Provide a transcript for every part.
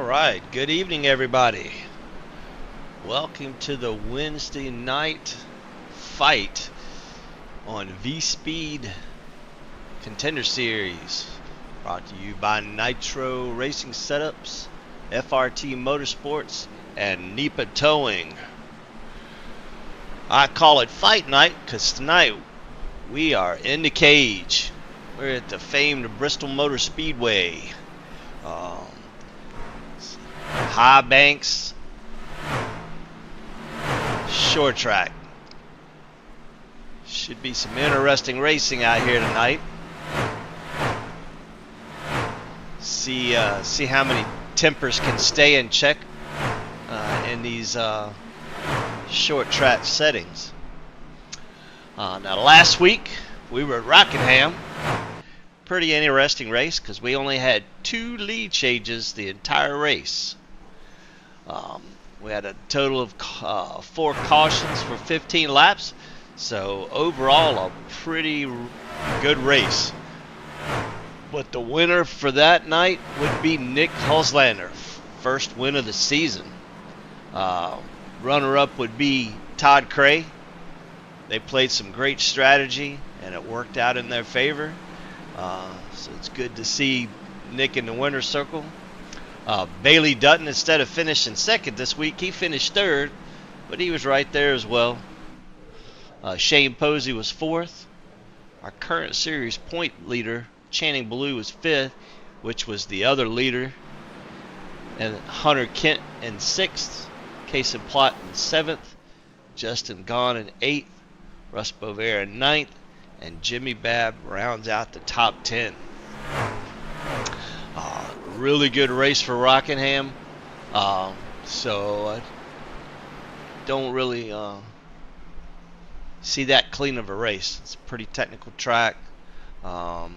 right, good evening, everybody. Welcome to the Wednesday night fight on V-Speed Contender Series, brought to you by Nitro Racing Setups, FRT Motorsports, and NEPA Towing. I call it Fight Night because tonight we are in the cage. We're at the famed Bristol Motor Speedway. High banks, short track. Should be some interesting racing out here tonight. See how many tempers can stay in check in these short track settings. Now last week we were at Rockingham. Pretty interesting race because we only had 2 lead changes the entire race. We had a total of 4 cautions for 15 laps, so overall a pretty good race. But the winner for that night would be Nick Hulslander, first win of the season. Runner-up would be Todd Cray. They played some great strategy, and it worked out in their favor. So it's good to see Nick in the winner's circle. Bailey Dutton, instead of finishing second this week, he finished third, but he was right there as well. Shane Posey was fourth. Our current series point leader, Channing Ballou, was fifth, which was the other leader. And Hunter Kent in sixth. Casey Plott in seventh. Justin Gahn in eighth. Russ Bovair in ninth. And Jimmy Babb rounds out the top 10. Really good race for Rockingham. So I don't really see that clean of a race. It's a pretty technical track. A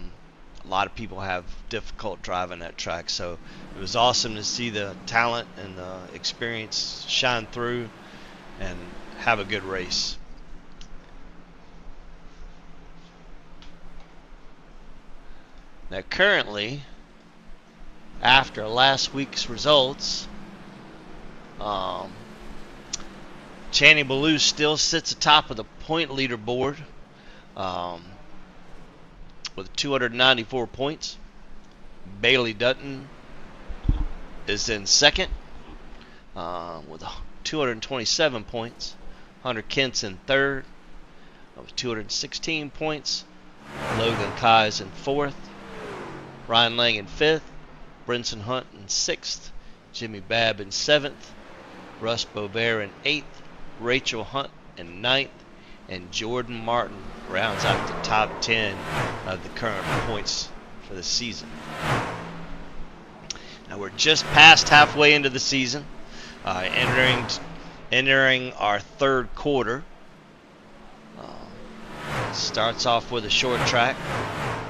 lot of people have difficult driving that track. So it was awesome to see the talent and the experience shine through and have a good race. Now currently, after last week's results, Channing Ballou still sits atop of the point leaderboard with 294 points. Bailey Dutton is in second with 227 points. Hunter Kent's in third with 216 points. Logan Kai is in fourth. Ryan Lang in fifth. Brinson Hunt in sixth. Jimmy Babb in seventh. Russ Bovair in eighth. Rachel Hunt in ninth. And Jordan Martin rounds out the top 10 of the current points for the season. Now we're just past halfway into the season, entering our third quarter. Starts off with a short track.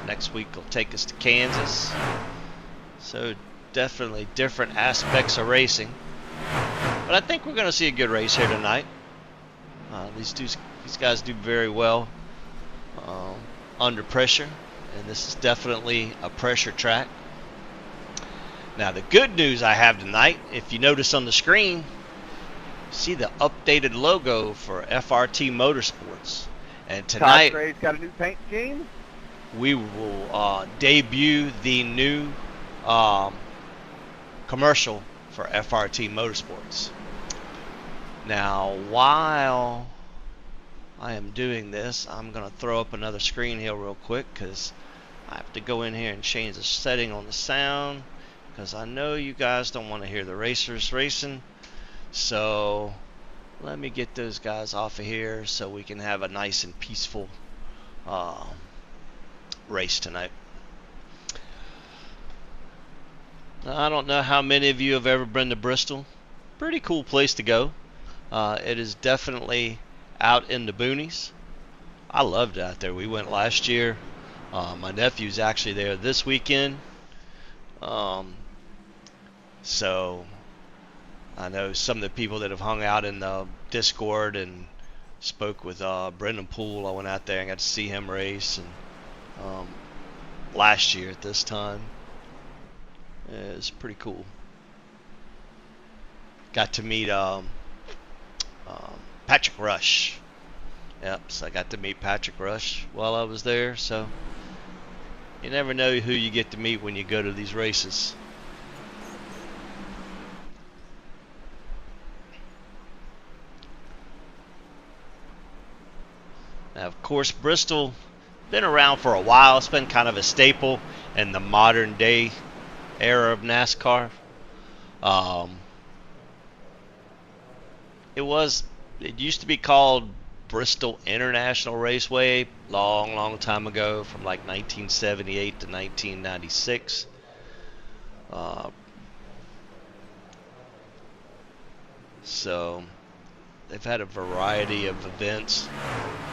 Next week will take us to Kansas. So definitely different aspects of racing. But I think we're going to see a good race here tonight. These guys do very well under pressure, and this is definitely a pressure track. Now the good news I have tonight, if you notice on the screen, see the updated logo for FRT Motorsports. And tonight Todd Cray's got a new paint scheme. We will debut the new commercial for FRT Motorsports. Now, while I am doing this, I'm going to throw up another screen here real quick because I have to go in here and change the setting on the sound because I know you guys don't want to hear the racers racing. So let me get those guys off of here so we can have a nice and peaceful race tonight. Now, I don't know how many of you have ever been to Bristol. Pretty cool place to go. It is definitely out in the boonies. I loved it out there. We went last year. My nephew's actually there this weekend. So I know some of the people that have hung out in the Discord and spoke with Brendan Poole. I went out there and got to see him race. And last year at this time, it was pretty cool. got to meet Patrick Rush. Yep, so I got to meet Patrick Rush while I was there. So you never know who you get to meet when you go to these races. Now, of course, Bristol been around for a while. It's been kind of a staple in the modern day era of NASCAR. It used to be called Bristol International Raceway long time ago, from like 1978 to 1996. So they've had a variety of events.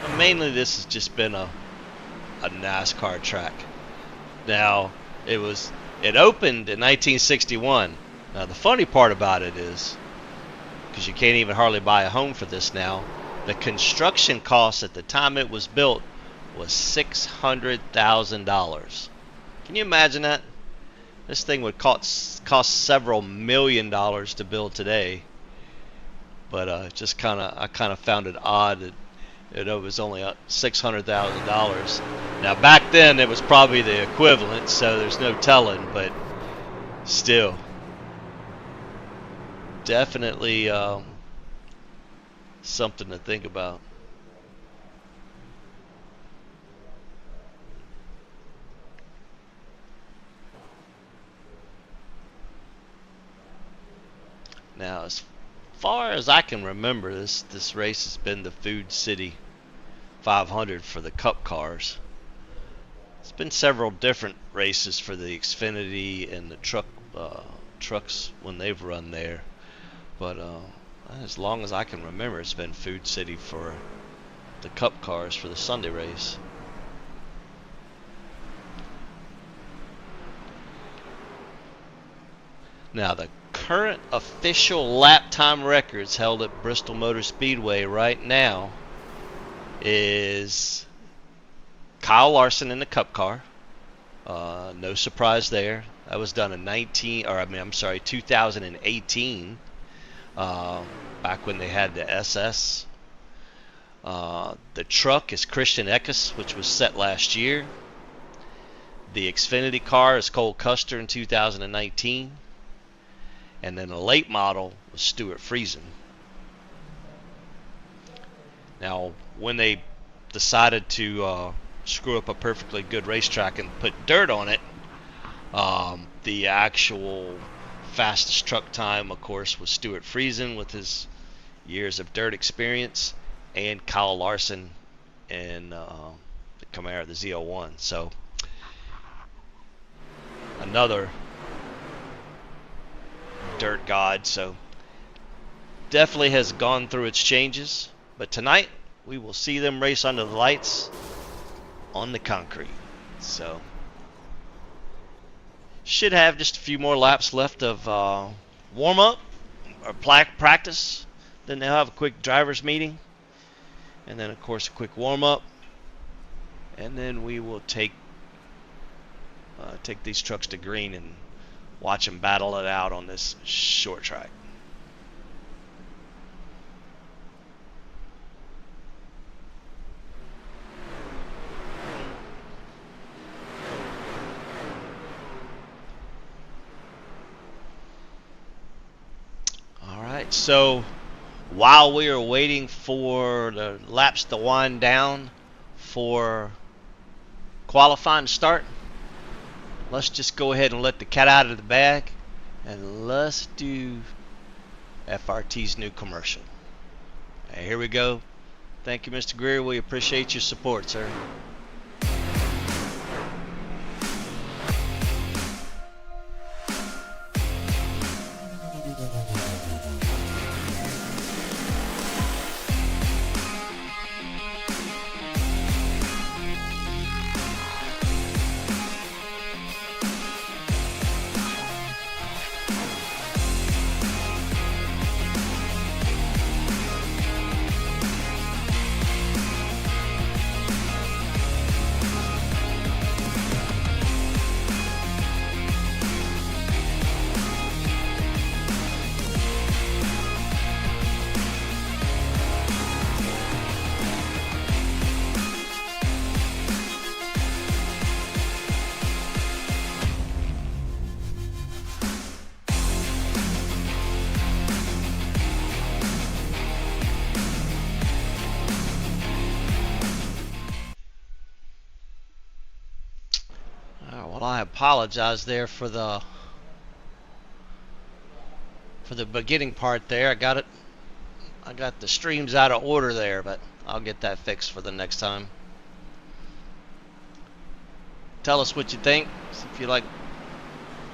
But mainly this has just been a NASCAR track. Now, it opened in 1961. Now, the funny part about it is, because you can't even hardly buy a home for this now, the construction cost at the time it was built was $600,000. Can you imagine that? This thing would cost several million dollars to build today. But I kind of found it odd that it was only $600,000. Now, back then it was probably the equivalent, so there's no telling, but still, definitely something to think about. Now, as far as I can remember, this race has been the Food City 500 for the Cup cars. It's been several different races for the Xfinity and the trucks when they've run there, but as long as I can remember, it's been Food City for the Cup cars for the Sunday race. Now, the current official lap time records held at Bristol Motor Speedway right now is Kyle Larson in the Cup car. No surprise there. That was done in 2018, back when they had the SS. The truck is Christian Eckes, which was set last year. The Xfinity car is Cole Custer in 2019. And then the late model was Stuart Friesen. Now, when they decided to screw up a perfectly good racetrack and put dirt on it, the actual fastest truck time, of course, was Stuart Friesen with his years of dirt experience, and Kyle Larson in the Camaro, the Z01. So, another dirt god. So definitely has gone through its changes, but tonight we will see them race under the lights on the concrete. So should have just a few more laps left of warm-up or practice. Then they'll have a quick driver's meeting, and then of course a quick warm-up, and then we will take these trucks to green and watch them battle it out on this short track. All right, so while we are waiting for the laps to wind down for qualifying to start, let's just go ahead and let the cat out of the bag, and let's do FRT's new commercial. Hey, here we go. Thank you, Mr. Greer. We appreciate your support, sir. I apologize there for the beginning part there. I got the streams out of order there, but I'll get that fixed for the next time. Tell us what you think. If you like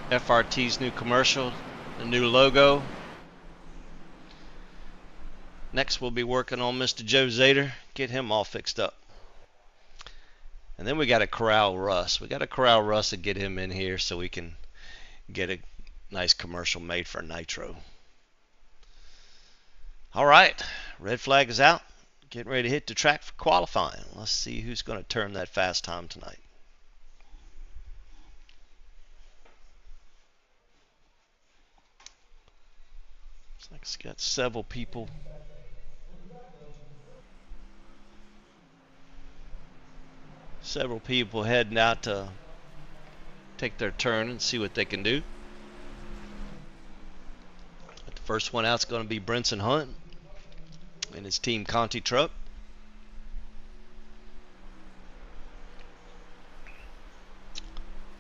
FRT's new commercial, the new logo. Next, we'll be working on Mr. Joe Zader, get him all fixed up. And then we got to corral Russ. We got to corral Russ and get him in here so we can get a nice commercial made for Nitro. All right, red flag is out. Getting ready to hit the track for qualifying. Let's see who's going to turn that fast time tonight. Looks like it's got several people. Several people heading out to take their turn and see what they can do. But the first one out is going to be Brinson Hunt and his Team Conti truck.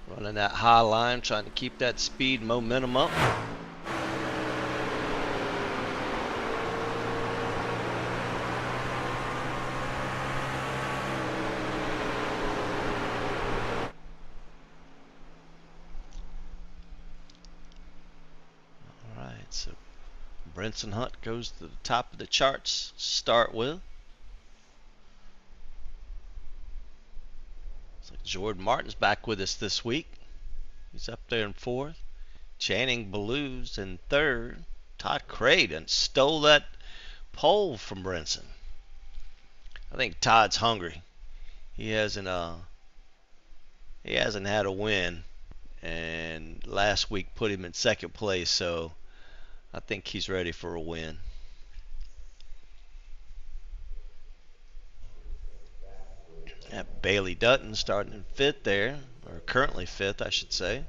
Running that high line, trying to keep that speed momentum up. Alright, so Brinson Hunt goes to the top of the charts to start with. Jordan Martin's back with us this week. He's up there in fourth. Channing Ballew's in third. Todd Craden stole that pole from Brinson. I think Todd's hungry. He hasn't had a win, and last week put him in second place, so I think he's ready for a win. Bailey Dutton starting in fifth there, or currently fifth, I should say.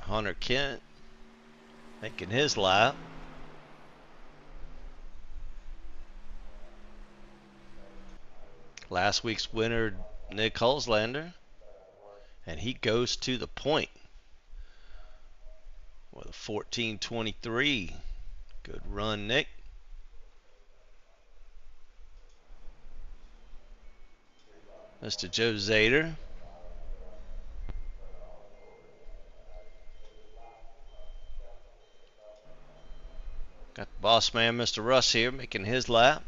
Hunter Kent making his lap. Last week's winner, Nick Hulslander, and he goes to the point with a 14:23. Good run, Nick. Mr. Joe Zader. Got the boss man, Mr. Russ, here making his lap.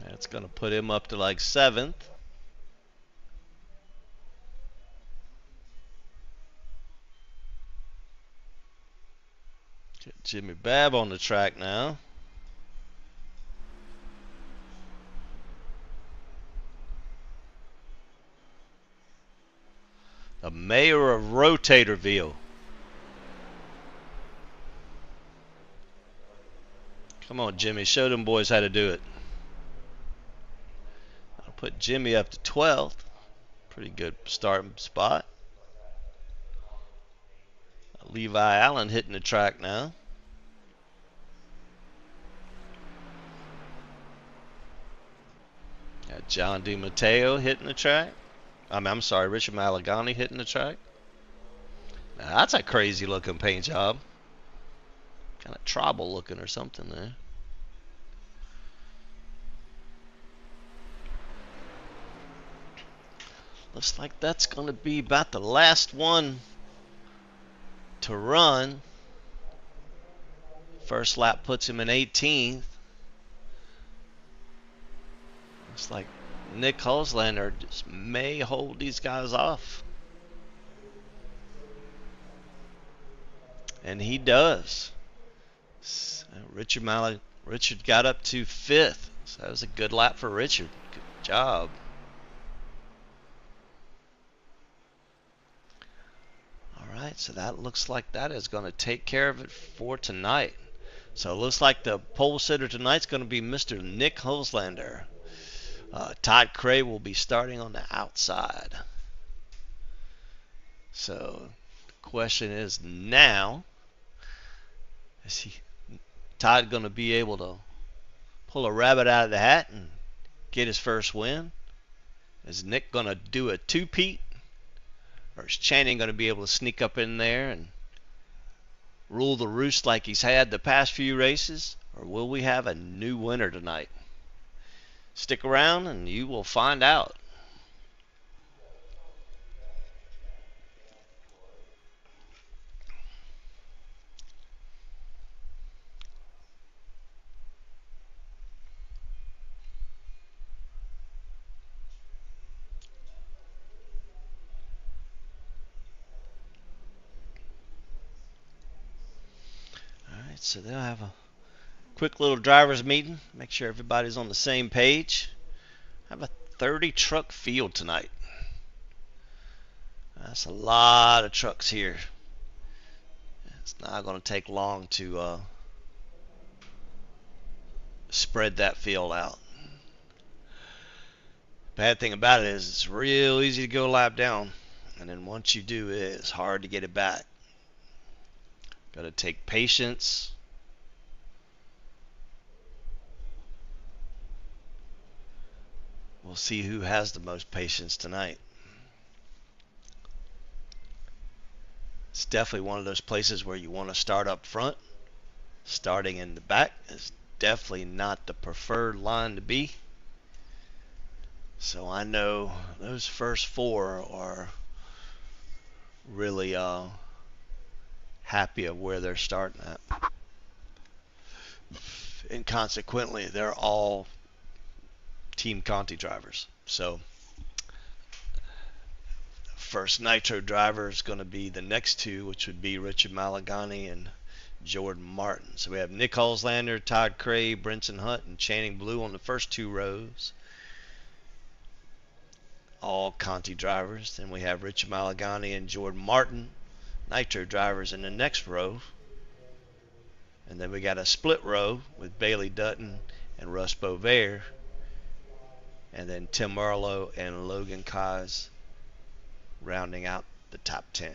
That's going to put him up to like seventh. Get Jimmy Babb on the track now. The mayor of Rotatorville. Come on, Jimmy. Show them boys how to do it. I'll put Jimmy up to 12th. Pretty good starting spot. Levi Allen hitting the track now. Got John DiMatteo hitting the track. I'm sorry, Richard Malagani hitting the track. Now, that's a crazy looking paint job. Kind of tribal looking or something there. Looks like that's going to be about the last one to run. First lap puts him in 18th. Looks like Nick Hulslander just may hold these guys off. And he does. Richard got up to 5th. So that was a good lap for Richard. Good job. right, so that looks like that is going to take care of it for tonight. So it looks like the pole sitter tonight's going to be Mr. Nick Holzlander. Todd Cray will be starting on the outside. So the question is now, is Todd going to be able to pull a rabbit out of the hat and get his first win? Is Nick going to do a two-peat? Or is Channing going to be able to sneak up in there and rule the roost like he's had the past few races? Or will we have a new winner tonight? Stick around and you will find out. Alright, so they'll have a quick little drivers meeting. Make sure everybody's on the same page. Have a 30 truck field tonight. That's a lot of trucks here. It's not going to take long to spread that field out. Bad thing about it is it's real easy to go a lap down, and then once you do, it's hard to get it back. Got to take patience. We'll see who has the most patience tonight. It's definitely one of those places where you want to start up front. Starting in the back is definitely not the preferred line to be. So I know those first four are really happy of where they're starting at. And consequently, they're all Team Conti drivers. So first Nitro driver is going to be the next two, which would be Richard Malagani and Jordan Martin. So we have Nick Holzlander, Todd Cray, Brinson Hunt, and Channing Blue on the first two rows. All Conti drivers. Then we have Richard Malagani and Jordan Martin, Nitro drivers, in the next row. And then we got a split row with Bailey Dutton and Russ Bovair. And then Tim Marlowe and Logan Kaz rounding out the top 10.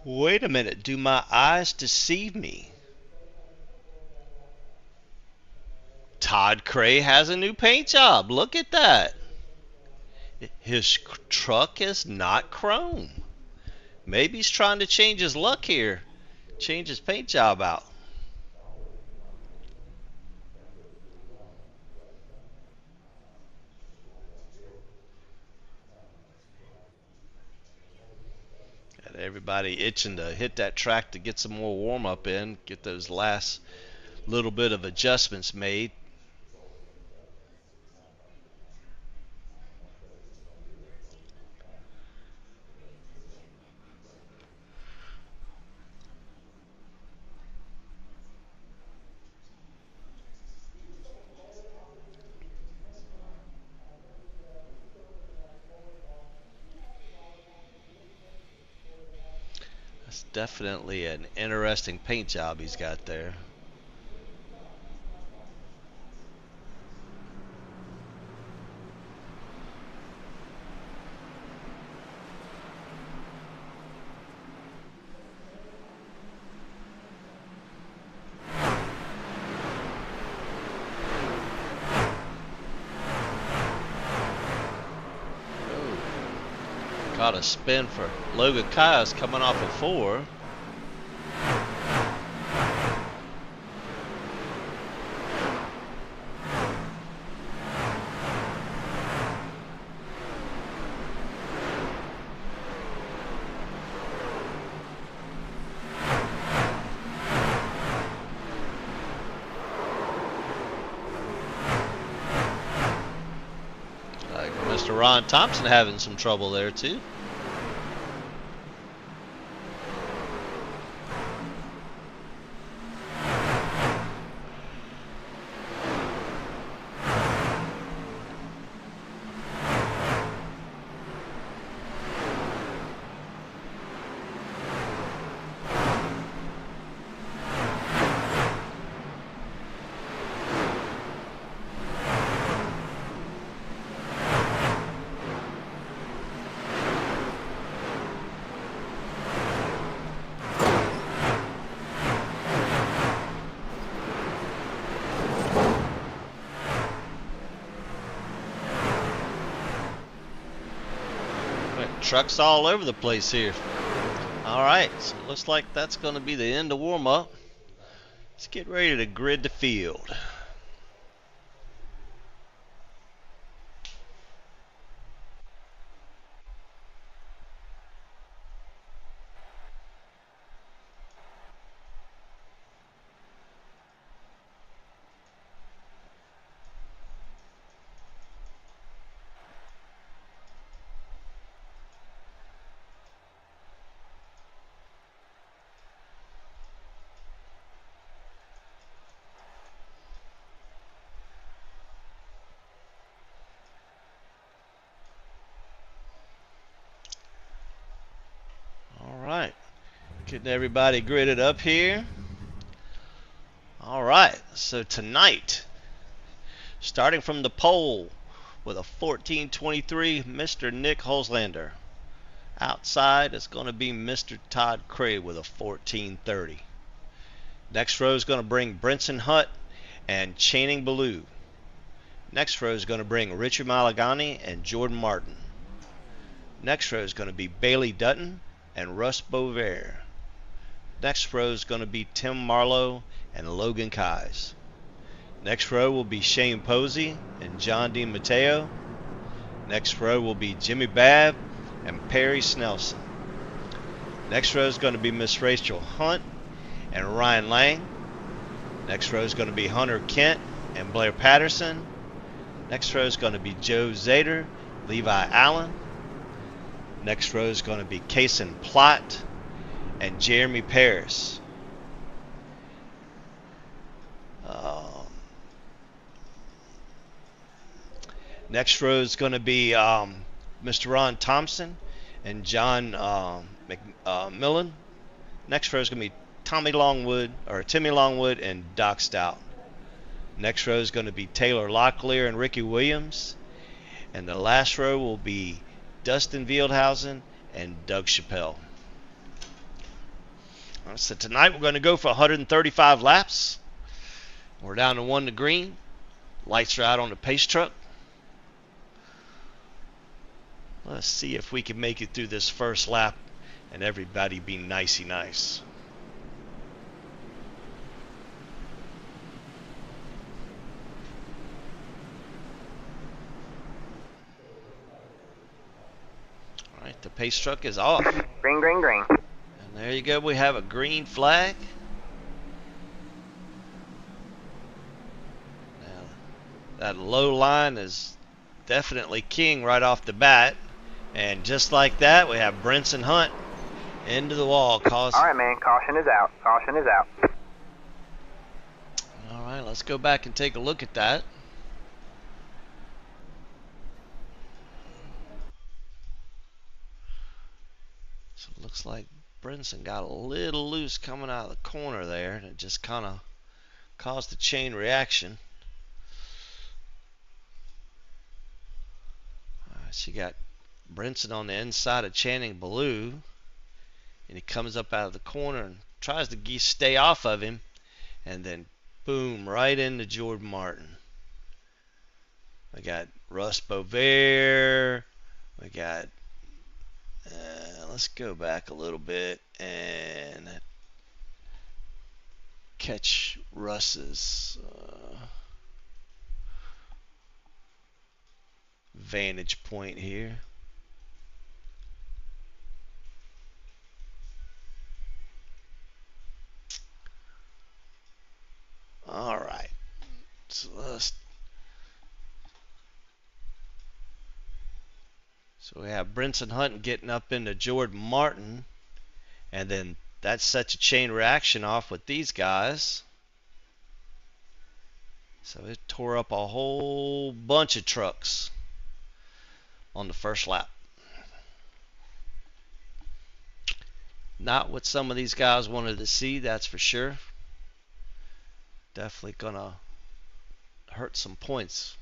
Wait a minute, do my eyes deceive me? Todd Cray has a new paint job. Look at that. His truck is not chrome. Maybe he's trying to change his luck here. Change his paint job out. Got everybody itching to hit that track to get some more warm up in. Get those last little bit of adjustments made. That's definitely an interesting paint job he's got there. Caught a spin for Logan Kaz coming off of 4. Ron Thompson having some trouble there too. Trucks all over the place here. All right, so it looks like that's going to be the end of warm-up. Let's get ready to grid the field. Right, getting everybody gridded up here. All right, so tonight, starting from the pole with a 14:23, Mr. Nick Holzlander. Outside, it's going to be Mr. Todd Cray with a 14:30. Next row is going to bring Brinson Hutt and Channing Ballou. Next row is going to bring Richard Malagani and Jordan Martin. Next row is going to be Bailey Dutton and Russ Bover. Next row is going to be Tim Marlowe and Logan Keyes. Next row will be Shane Posey and John D. Mateo. Next row will be Jimmy Babb and Perry Snelson. Next row is going to be Miss Rachel Hunt and Ryan Lang. Next row is going to be Hunter Kent and Blair Patterson. Next row is going to be Joe Zader, Levi Allen. Next row is going to be Kason Plott and Jeremy Paris. Next row is going to be Mr. Ron Thompson and John McMillan. Next row is going to be Timmy Longwood and Doc Stout. Next row is going to be Taylor Locklear and Ricky Williams. And the last row will be Dustin Veldhausen and Doug Chappelle. So tonight we're going to go for 135 laps. We're down to 1 to green. Lights are out on the pace truck. Let's see if we can make it through this first lap and everybody be nicey nice. All right, the pace truck is off. Green, green, green. And there you go, we have a green flag. Now, that low line is definitely king right off the bat. And just like that, we have Brinson Hunt into the wall. All right, man. Caution is out. Caution is out. All right, let's go back and take a look at that. So it looks like Brinson got a little loose coming out of the corner there, and it just kind of caused a chain reaction. All right, so you got Brinson on the inside of Channing Ballou, and he comes up out of the corner and tries to stay off of him, and then boom, right into Jordan Martin. We got Russ Bover. We got, let's go back a little bit and catch Russ's vantage point here. All right, so let's So we have Brinson Hunt getting up into Jordan Martin, and then that sets a chain reaction off with these guys. So it tore up a whole bunch of trucks on the first lap. Not what some of these guys wanted to see, that's for sure. Definitely gonna hurt some points.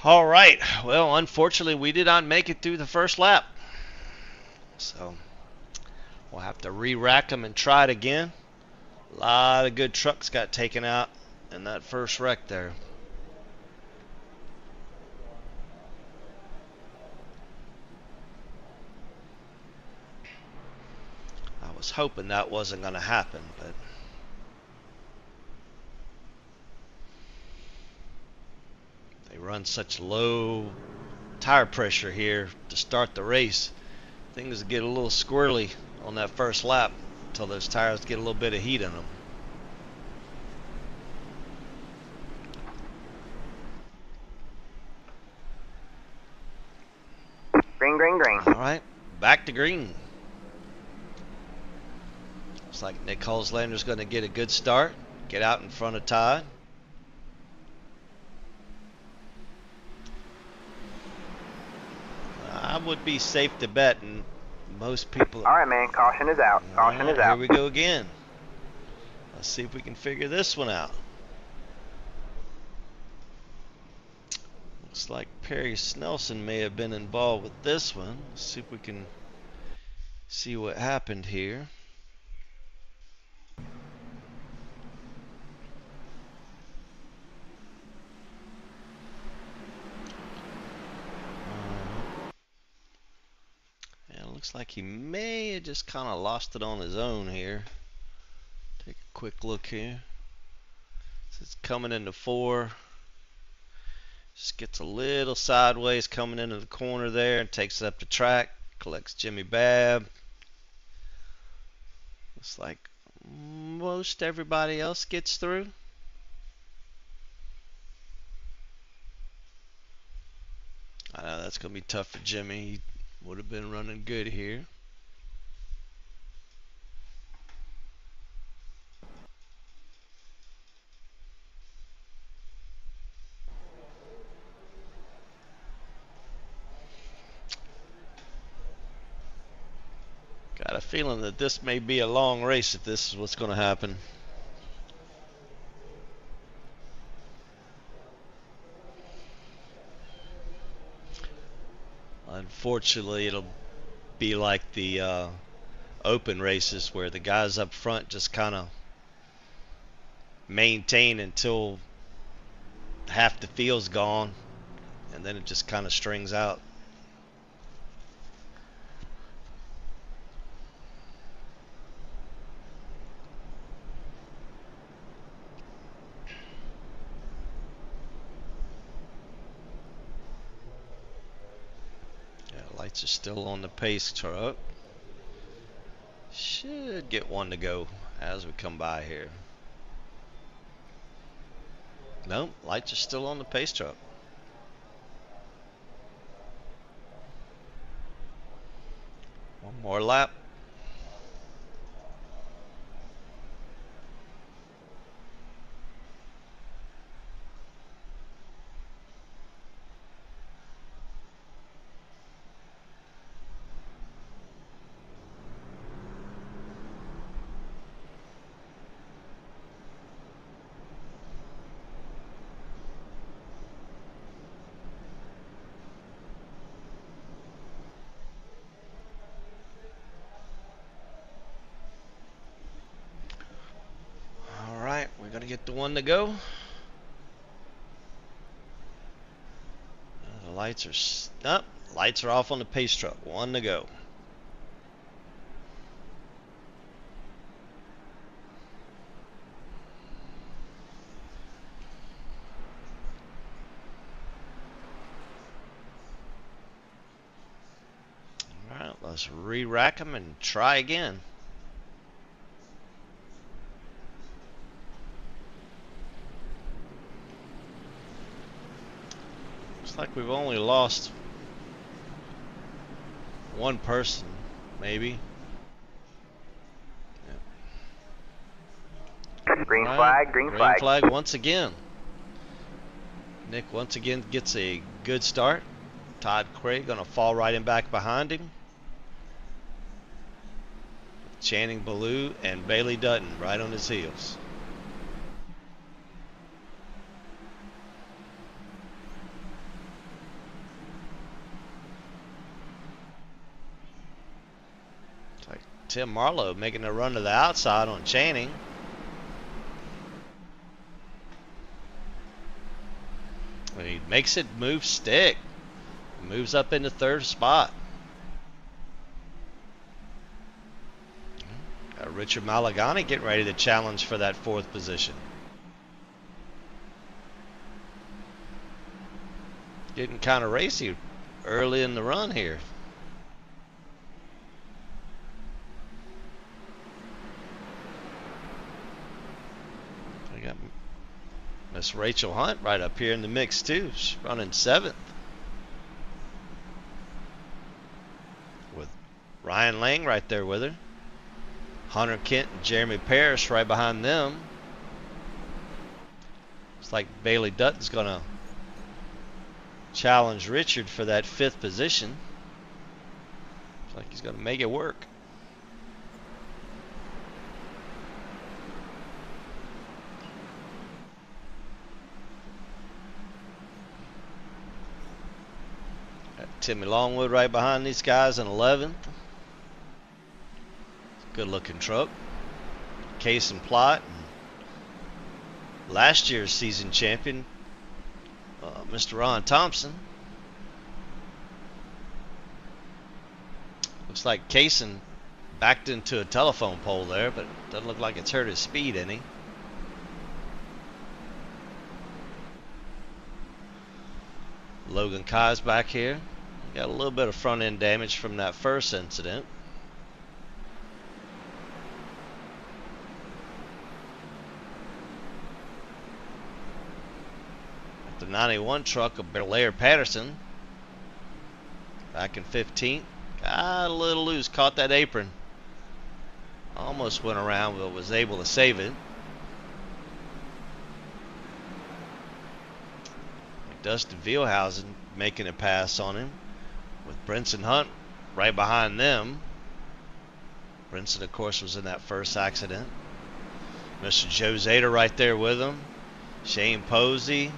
All right. Well, unfortunately, we did not make it through the first lap. So we'll have to re-rack them and try it again. A lot of good trucks got taken out in that first wreck there. I was hoping that wasn't going to happen, but they run such low tire pressure here to start the race. Things get a little squirrely on that first lap until those tires get a little bit of heat in them. Green, green, green. All right, back to green. Looks like Nick Holzlander's going to get a good start, get out in front of Todd. I would be safe to bet, and most people. All right, man. Caution is out. Caution is out. Here we go again. Let's see if we can figure this one out. Looks like Perry Snelson may have been involved with this one. Let's see if we can see what happened here. Looks like he may have just kind of lost it on his own here. Take a quick look here. So it's coming into 4. Just gets a little sideways coming into the corner there and takes it up the track. Collects Jimmy Babb. Looks like most everybody else gets through. I know that's going to be tough for Jimmy. He would have been running good here. Got a feeling that this may be a long race if this is what's going to happen. Unfortunately, it'll be like the open races where the guys up front just kind of maintain until half the field's gone, and then it just kind of strings out. Lights are still on the pace truck. Should get one to go as we come by here. Nope, lights are still on the pace truck. One more lap. We're going to get the one to go. The lights are up. Lights are off on the pace truck. One to go. let's re-rack them and try again. Looks like we've only lost one person, maybe. Green Right. flag, green flag. Green flag once again. Nick once again gets a good start. Todd Craig gonna fall right in back behind him. Channing Ballou and Bailey Dutton right on his heels. It's like Tim Marlowe making a run to the outside on Channing. When he makes it move stick. Moves up into third spot. Got Richard Malagani getting ready to challenge for that fourth position. Getting kind of racy early in the run here. We got Miss Rachel Hunt right up here in the mix too. She's running 7th. With Ryan Lang right there with her. Hunter Kent and Jeremy Parrish right behind them. Looks like Bailey Dutton's going to challenge Richard for that 5th position. Looks like he's going to make it work. Got Timmy Longwood right behind these guys in 11th. Good looking truck. Case and Plot. And last year's season champion, Mr. Ron Thompson. Looks like Kaysen backed into a telephone pole there, but doesn't look like it's hurt his speed any. Logan Kai's back here. Got a little bit of front end damage from that first incident. The 91 truck of Belair Patterson back in 15th. Got a little loose, caught that apron. Almost went around, but was able to save it. Dustin Vielhausen making a pass on him with Brinson Hunt right behind them. Brinson, of course, was in that first accident. Mr. Joe Zader right there with him. Shane Posey.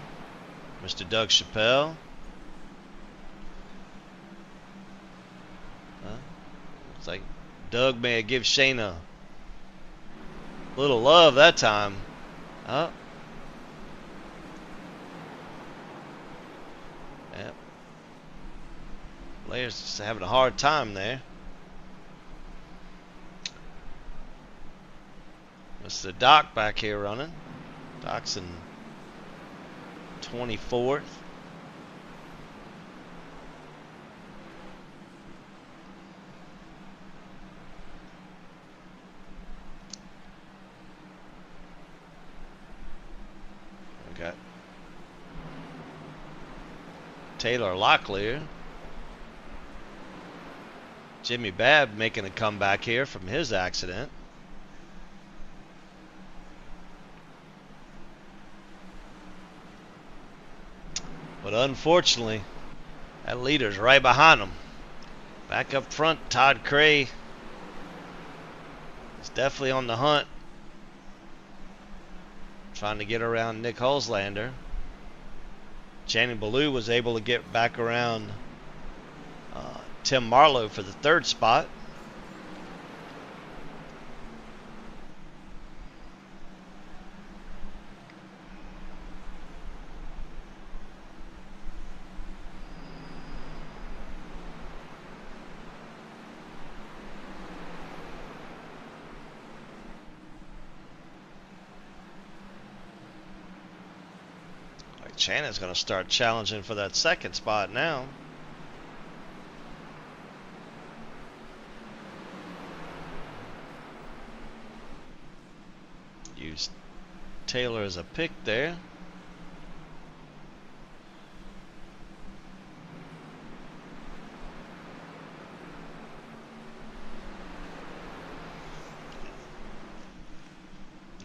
Mr. Doug Chappelle. Looks like Doug may have given Shane a little love that time. Yep. Blair's just having a hard time there. Mr. Doc back here running. Doc's in 24th. We got Taylor Locklear. Jimmy Babb making a comeback here from his accident. But unfortunately, that leader's right behind him. Back up front, Todd Cray is definitely on the hunt. Trying to get around Nick Hulslander. Channing Ballou was able to get back around Tim Marlowe for the 3rd spot. Shannon's going to start challenging for that 2nd spot now. use Taylor as a pick there.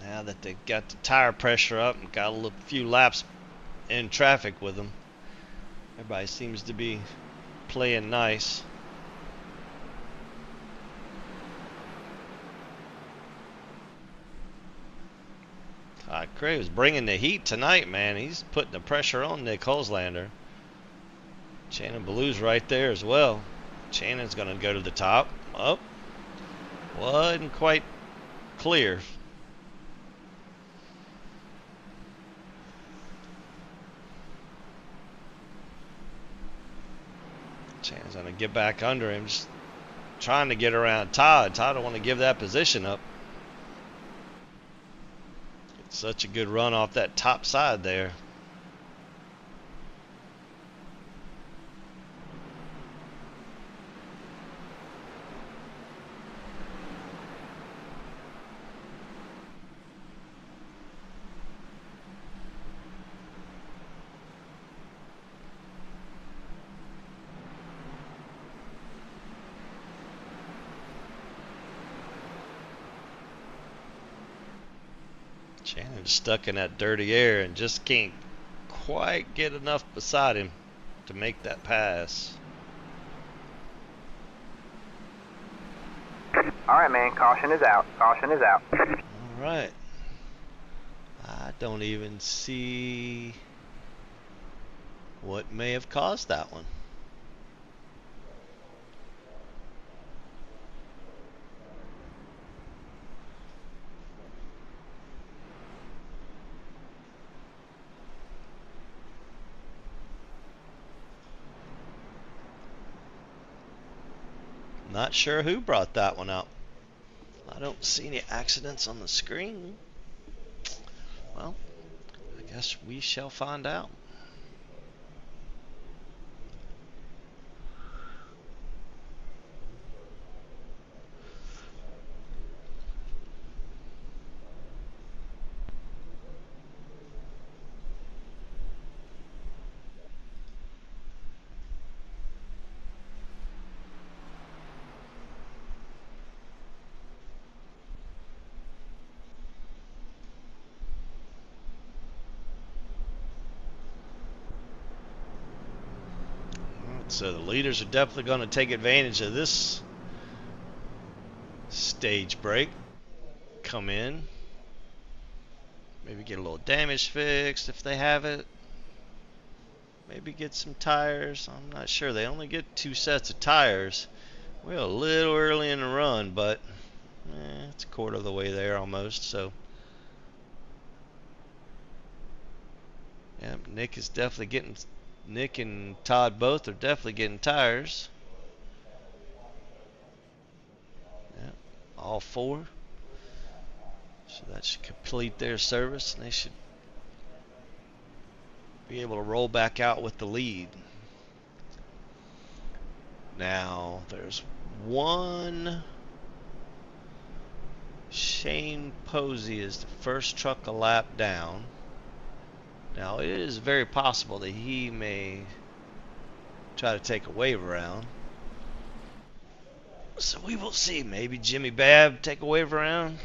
Now that they've got the tire pressure up and got a few laps in traffic with them, everybody seems to be playing nice. Todd Cray was bringing the heat tonight, man. He's putting the pressure on Nick Holzlander. Shannon Ballew's right there as well. Shannon's going to go to the top. Oh, wasn't quite clear. Shannon's going to get back under him, just trying to get around Todd. Todd don't want to give that position up. It's such a good run off that top side there. Shannon's stuck in that dirty air and just can't quite get enough beside him to make that pass. All right, man. Caution is out. Caution is out. All right. I don't even see what may have caused that one. Not sure who brought that one up. I don't see any accidents on the screen. Well, I guess we shall find out. So the leaders are definitely going to take advantage of this stage break. Come in. Maybe get a little damage fixed if they have it. Maybe get some tires. I'm not sure. They only get 2 sets of tires. We're a little early in the run, but it's a quarter of the way there almost. So, yeah, Nick is definitely getting. Nick and Todd both are definitely getting tires. Yeah, all 4. So that should complete their service, and they should be able to roll back out with the lead. Now, there's one. Shane Posey is the first truck a lap down. Now, it is very possible that he may try to take a wave around. So we will see. Maybe Jimmy Babb take a wave around.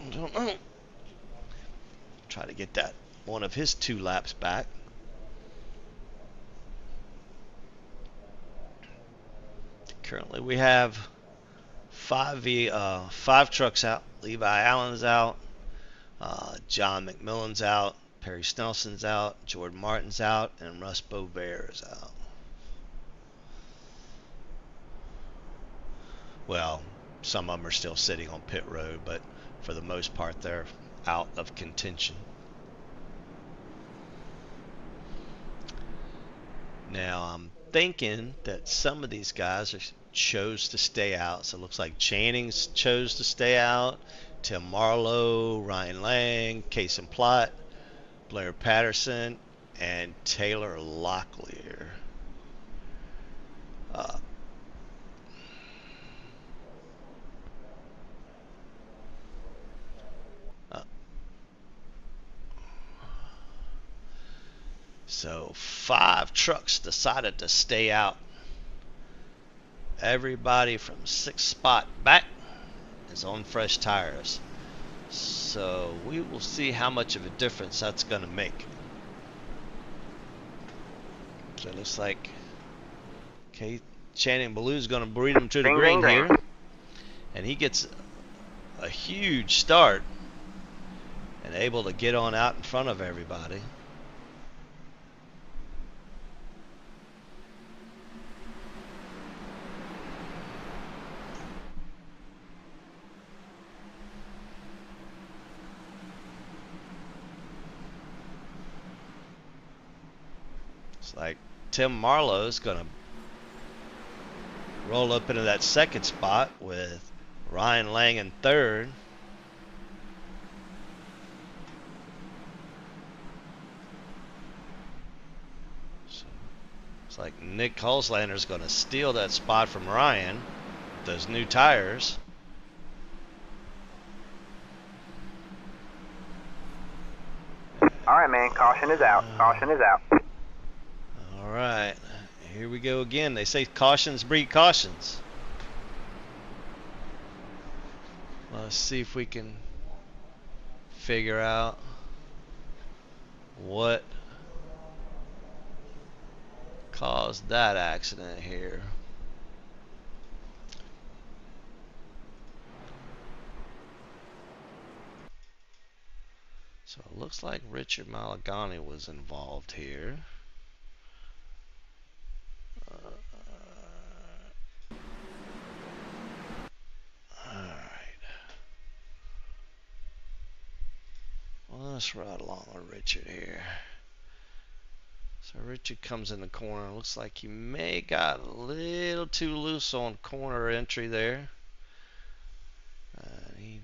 I don't know. Try to get that one of his 2 laps back. Currently we have 5 trucks out. Levi Allen's out. John McMillan's out. Perry Snelson's out. Jordan Martin's out. And Russ Bovair's out. Well, some of them are still sitting on pit road, but for the most part, they're out of contention. Now, I'm thinking that some of these guys chose to stay out. So it looks like Channing's chose to stay out. Tim Marlowe, Ryan Lang, Kason Plott, Blair Patterson, and Taylor Locklear. So 5 trucks decided to stay out. Everybody from 6th spot back is on fresh tires. So we will see how much of a difference that's going to make. So it looks like Channing Ballew's going to breed him to the green here. And he gets a huge start and able to get on out in front of everybody. It's like Tim Marlowe's going to roll up into that 2nd spot with Ryan Lang in 3rd. So it's like Nick Hulslander's going to steal that spot from Ryan with those new tires. All right, man. Caution is out. Caution is out. All right. Here we go again. They say cautions breed cautions. Let's see if we can figure out what caused that accident here. So it looks like Richard Malagani was involved here. Let's ride along with Richard here. So Richard comes in the corner. Looks like he may got a little too loose on corner entry there. He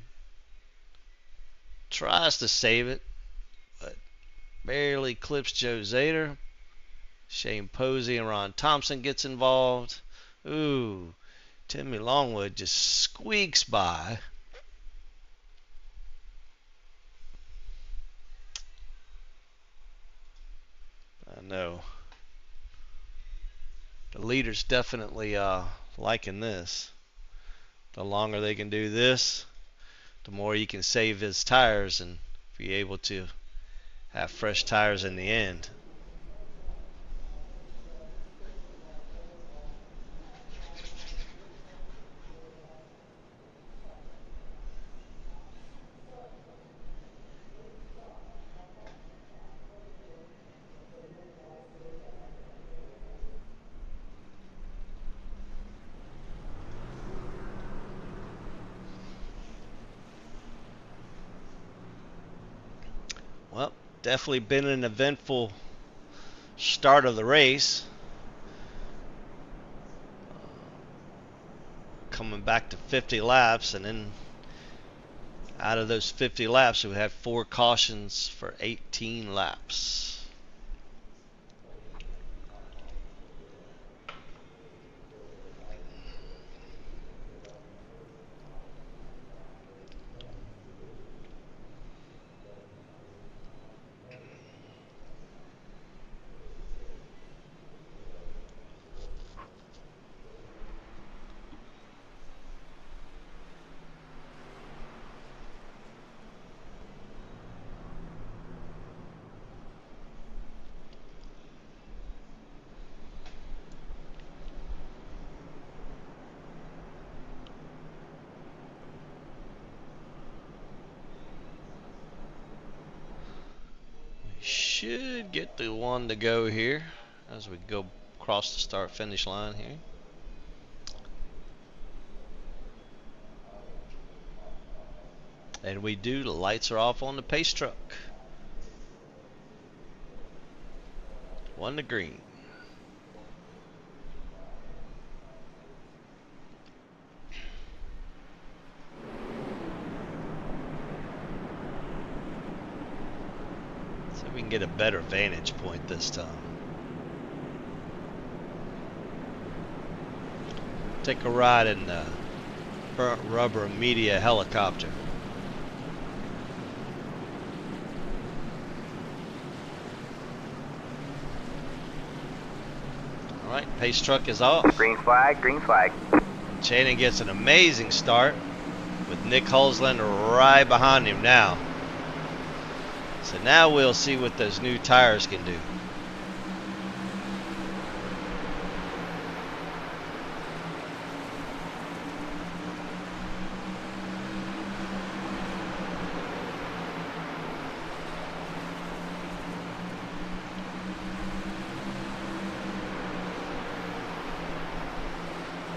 tries to save it, but barely clips Joe Zader. Shane Posey and Ron Thompson gets involved. Ooh, Timmy Longwood just squeaks by. I know. The leader's definitely liking this. The longer they can do this, the more you can save his tires and be able to have fresh tires in the end. Well, definitely been an eventful start of the race. Coming back to 50 laps, and then out of those 50 laps, we had 4 cautions for 18 laps. Should get the one to go here as we go across the start finish line here. And we do. The lights are off on the pace truck. 1 to green. We can get a better vantage point this time. Take a ride in the burnt rubber media helicopter. Pace truck is off. Green flag, green flag. Channing gets an amazing start with Nick Holzlander right behind him now. So now we'll see what those new tires can do.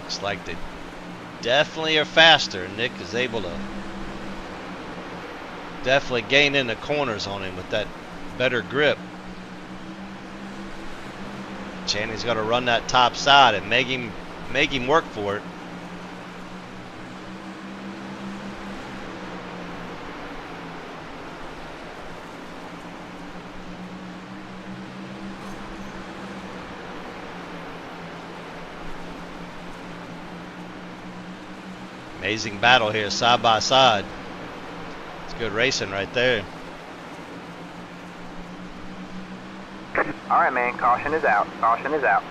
Looks like they definitely are faster. Nick is able to definitely gain in the corners on him with that better grip. Channing's got to run that top side and make him work for it. Amazing battle here, side by side. It's good racing right there. All right, man. Caution is out. Caution is out.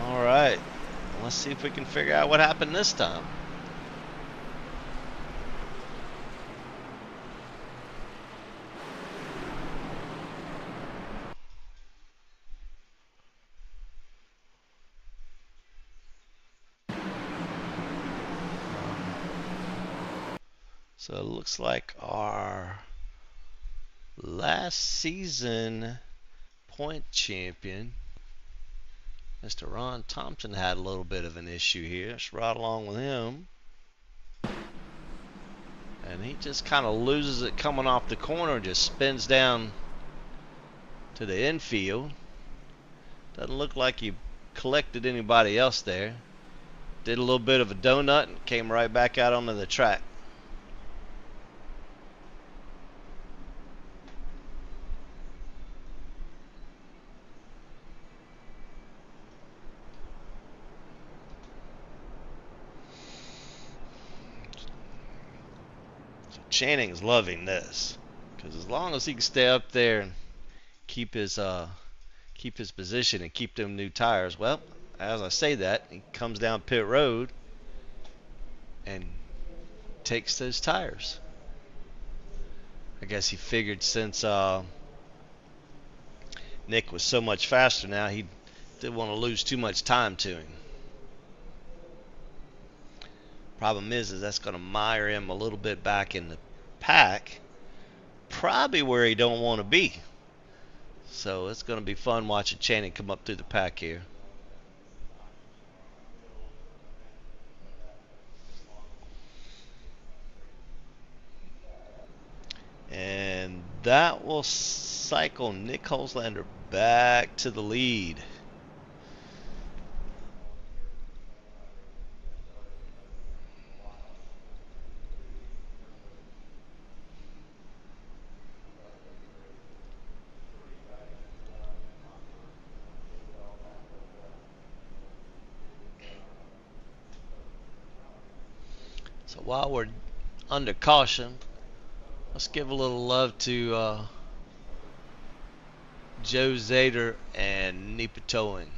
All right. Let's see if we can figure out what happened this time. So it looks like our last season point champion, Mr. Ron Thompson, had a little bit of an issue here. Let's ride along with him. And he just kind of loses it coming off the corner and just spins down to the infield. Doesn't look like he collected anybody else there. Did a little bit of a donut and came right back out onto the track. Channing's loving this because as long as he can stay up there and keep his position and keep them new tires, well, as I say that, he comes down pit road and takes those tires. I guess he figured since Nick was so much faster now, he didn't want to lose too much time to him. Problem is that's going to mire him a little bit back in the pack, probably where he don't want to be. So it's going to be fun watching Channing come up through the pack here. And that will cycle Nick Holzlander back to the lead. So while we're under caution, let's give a little love to Joe Zader and Nipa Towing.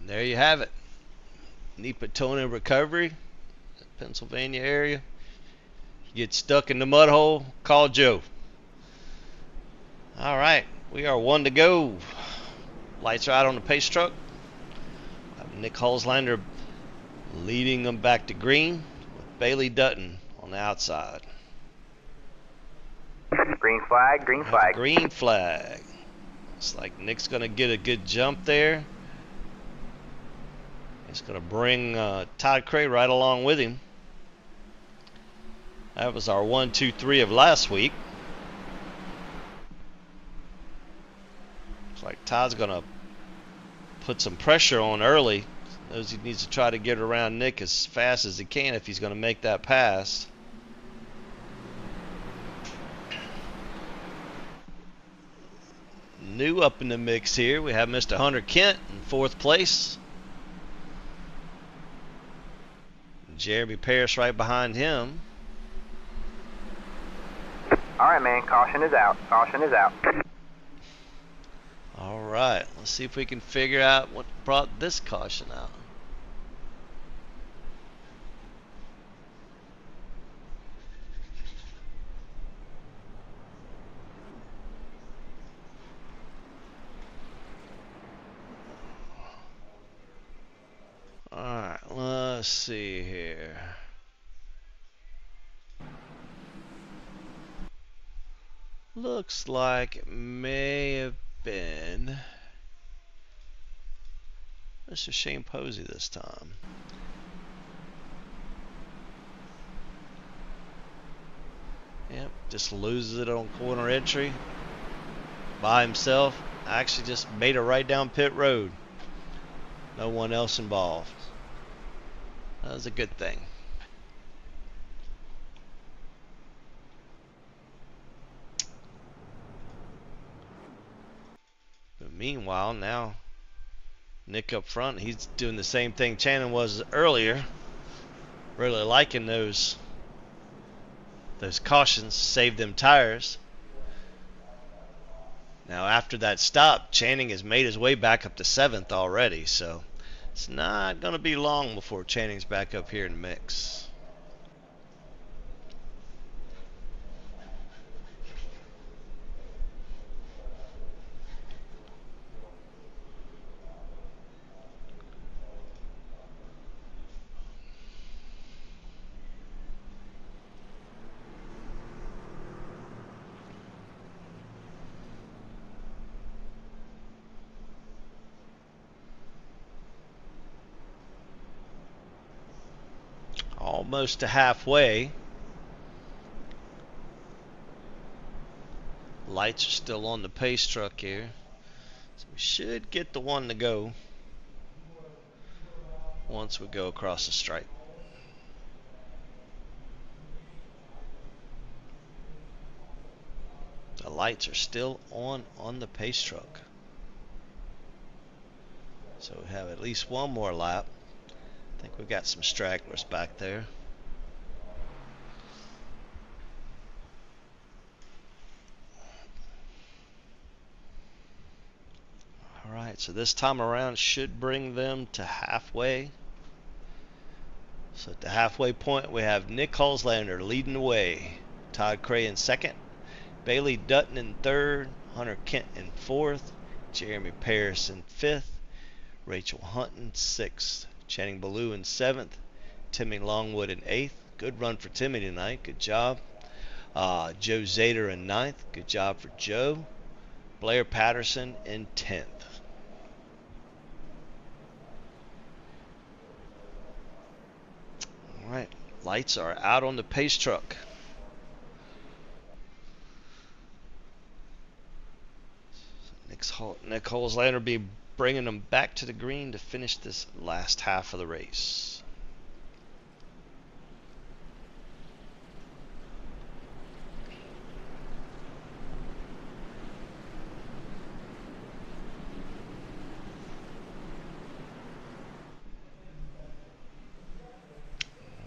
There you have it. Nipa Towing Recovery, Pennsylvania area. You get stuck in the mud hole, call Joe. All right, we are one to go. Lights are out on the pace truck. Nick Holzlander leading them back to green with Bailey Dutton on the outside. Green flag, green flag. Green flag. Looks like Nick's going to get a good jump there. He's going to bring Todd Cray right along with him. That was our 1, 2, 3 of last week. Looks like Todd's going to put some pressure on early. Knows he needs to try to get around Nick as fast as he can if he's going to make that pass. New up in the mix here, we have Mr. Hunter Kent in 4th place. Jeremy Parrish right behind him. All right, man. Caution is out. Caution is out. All right, let's see if we can figure out what brought this caution out. All right, let's see here. Looks like it may have been Mr. Shane Posey this time. Yep, just loses it on corner entry by himself. Actually just made it right down pit road. No one else involved. That was a good thing. But meanwhile, now Nick up front, he's doing the same thing Channing was earlier. Really liking those cautions, save them tires. Now after that stop, Channing has made his way back up to 7th already, so it's not going to be long before Channing's back up here in the mix. Almost to halfway. Lights are still on the pace truck here. So we should get the one to go once we go across the stripe. The lights are still on the pace truck. So we have at least one more lap. I think we've got some stragglers back there. Alright, so this time around should bring them to halfway. So at the halfway point we have Nick Holzlander leading the way. Todd Cray in 2nd. Bailey Dutton in 3rd. Hunter Kent in 4th. Jeremy Parrish in 5th. Rachel Hunt in 6th. Channing Ballou in 7th. Timmy Longwood in 8th. Good run for Timmy tonight. Good job. Joe Zader in 9th. Good job for Joe. Blair Patterson in 10th. All right, lights are out on the pace truck. Nick Holzlander will be bringing them back to the green to finish this last half of the race.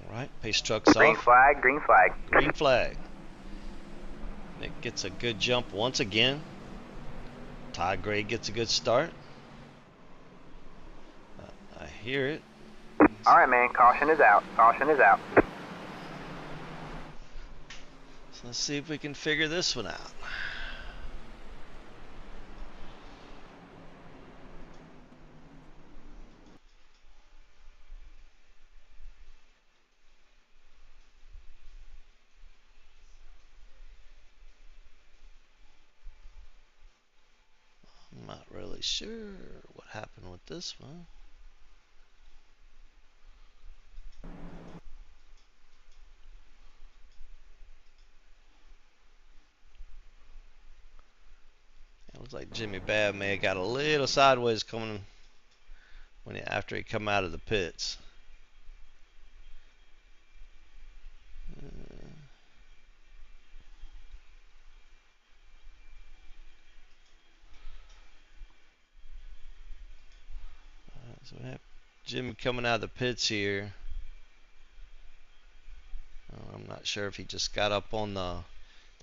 All right, pace truck's Green off. flag, green flag. Green flag. Nick gets a good jump once again. Todd Gray gets a good start. I hear it. All right, man. Caution is out. Caution is out. So let's see if we can figure this one out. not really sure what happened with this one. It looks like Jimmy Babb may have got a little sideways coming after he come out of the pits. So we have Jimmy coming out of the pits here. I'm not sure if he just got up on the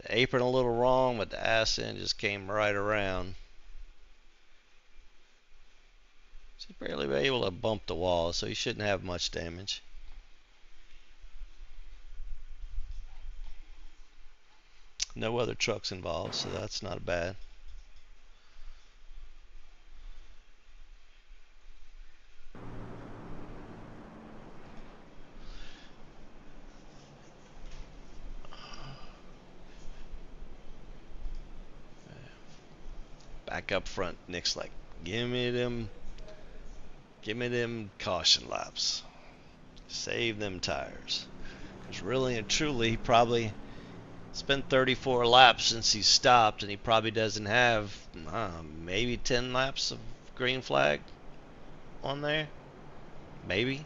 apron a little wrong, but the ass end just came right around. He's barely able to bump the wall, so he shouldn't have much damage. No other trucks involved, so that's not bad. Back up front, Nick's like, give me them caution laps. Save them tires. Because really and truly, he probably spent 34 laps since he stopped, and he probably doesn't have maybe 10 laps of green flag on there. Maybe.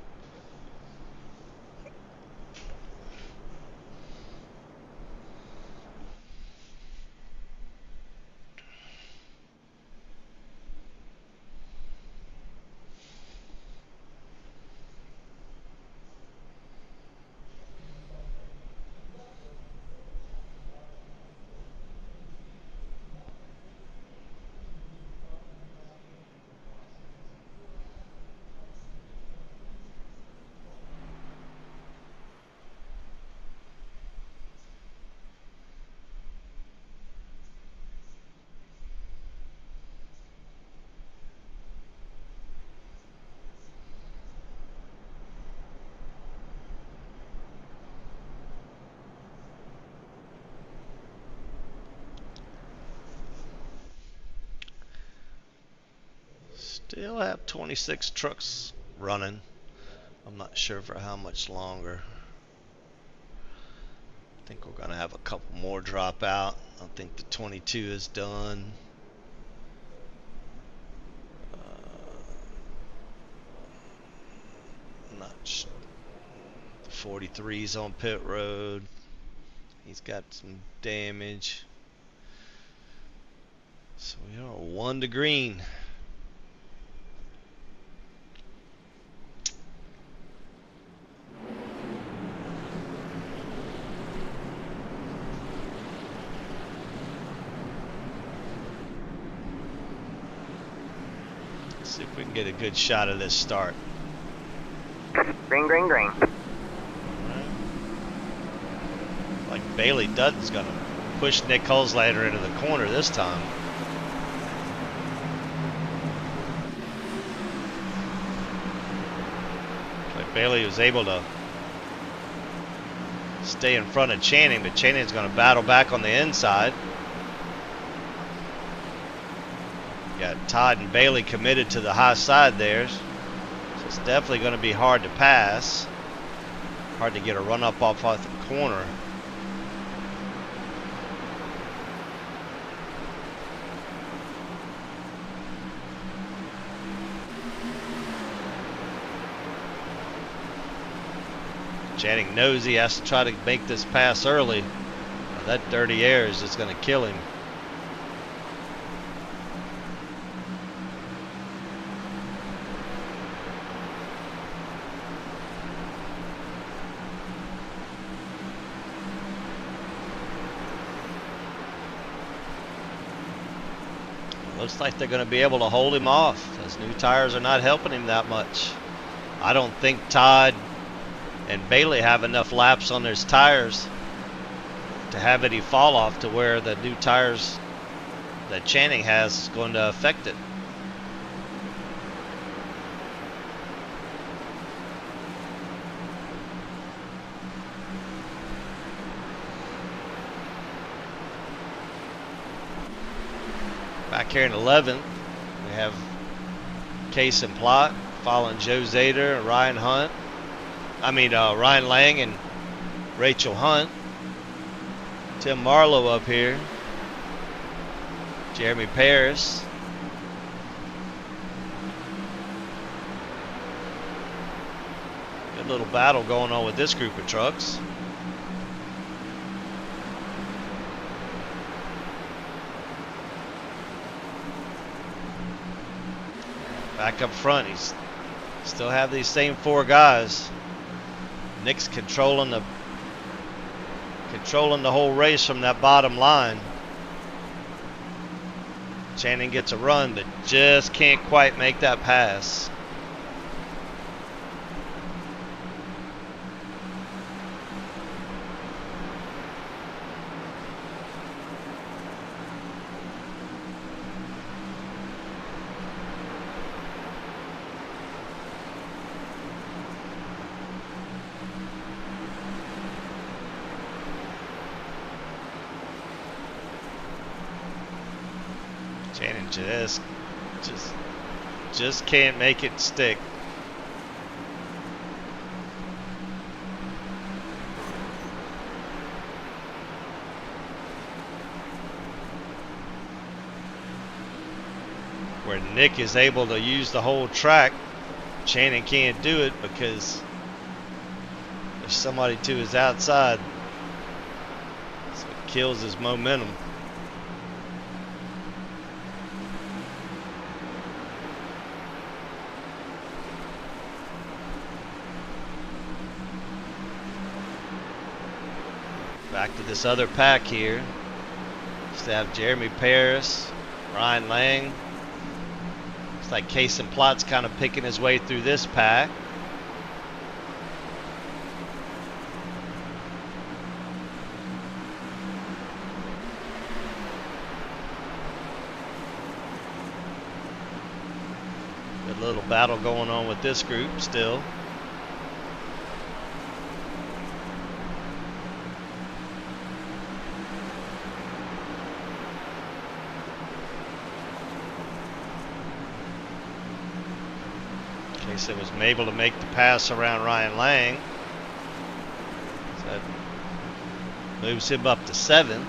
Still have 26 trucks running. I'm not sure for how much longer. I think we're going to have a couple more drop out. I think the 22 is done. Not sure. The 43's on pit road. He's got some damage. So we are 1 to green. See if we can get a good shot of this start. Green, green, green. Right. Like Bailey Dutton's going to push Nick Holzlander into the corner this time. Like Bailey was able to stay in front of Channing, but Channing's going to battle back on the inside. Got Todd and Bailey committed to the high side there. So it's definitely going to be hard to pass. Hard to get a run up off the corner. Channing knows he has to try to make this pass early. That dirty air is just going to kill him. Looks like they're going to be able to hold him off. Those new tires are not helping him that much. I don't think Todd and Bailey have enough laps on their tires to have any fall off to where the new tires that Channing has is going to affect it. Back here in 11th, We have Case and Plot following Joe Zader and Ryan Hunt. Ryan Lang and Rachel Hunt. Tim Marlowe up here. Jeremy Paris. Good little battle going on with this group of trucks. Back up front, he's still have these same 4 guys. Nick's controlling the whole race from that bottom line. Channing gets a run, but just can't quite make that pass. Channing just can't make it stick. Where Nick is able to use the whole track, Channing can't do it because there's somebody to his outside. So it kills his momentum. Back to this other pack here. Just have Jeremy Paris, Ryan Lang. Looks like Case and Plot's kind of picking his way through this pack. Good little battle going on with this group still. Casey was able to make the pass around Ryan Lang. So that moves him up to 7th.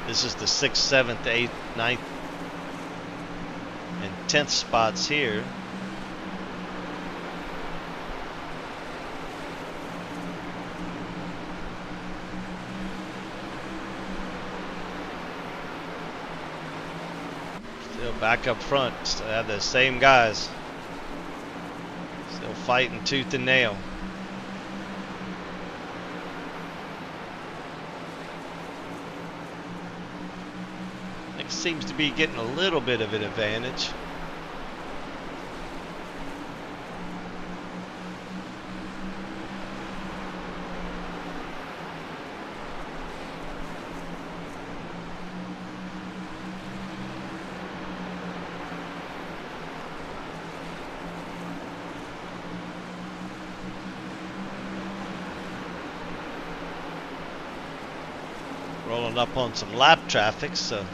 This is the 6th, 7th, 8th, 9th, and 10th spots here. Still back up front. Still have the same guys. Still fighting tooth and nail. Nick seems to be getting a little bit of an advantage. Rolling up on some lap traffic, so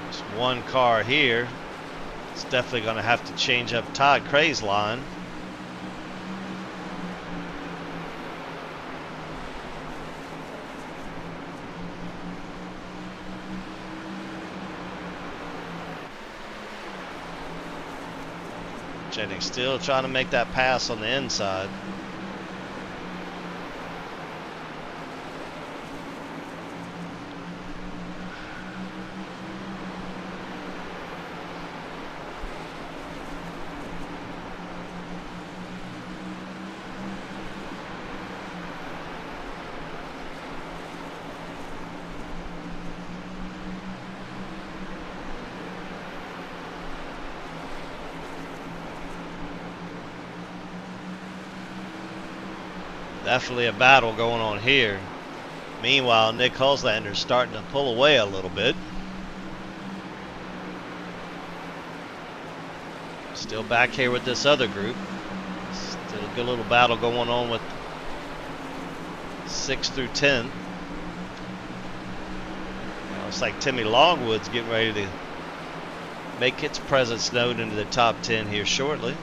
there's one car here. It's definitely going to have to change up Todd Cray's line. Jennings still trying to make that pass on the inside. Definitely a battle going on here. Meanwhile, Nick Hulslander's starting to pull away a little bit. Still back here with this other group. Still a good little battle going on with 6 through 10. Looks like Timmy Longwood's getting ready to make its presence known into the top 10 here shortly.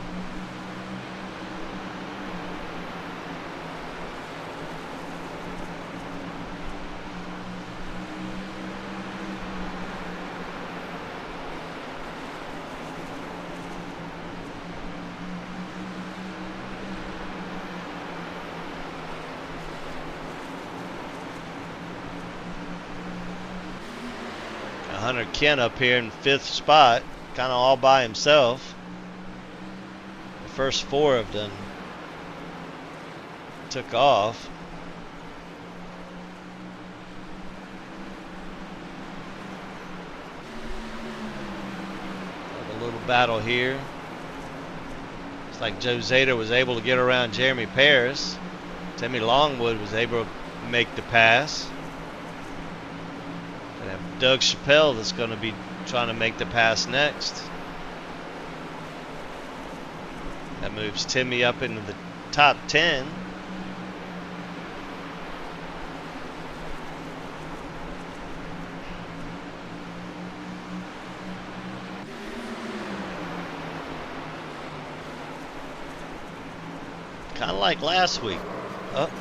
Hunter Kent up here in 5th spot, kind of all by himself. The first 4 of them took off. Have a little battle here. It's like Joe Zader was able to get around Jeremy Paris. Timmy Longwood was able to make the pass. And have Doug Chappelle that's going to be trying to make the pass next. That moves Timmy up into the top 10. Kind of like last week. Oh,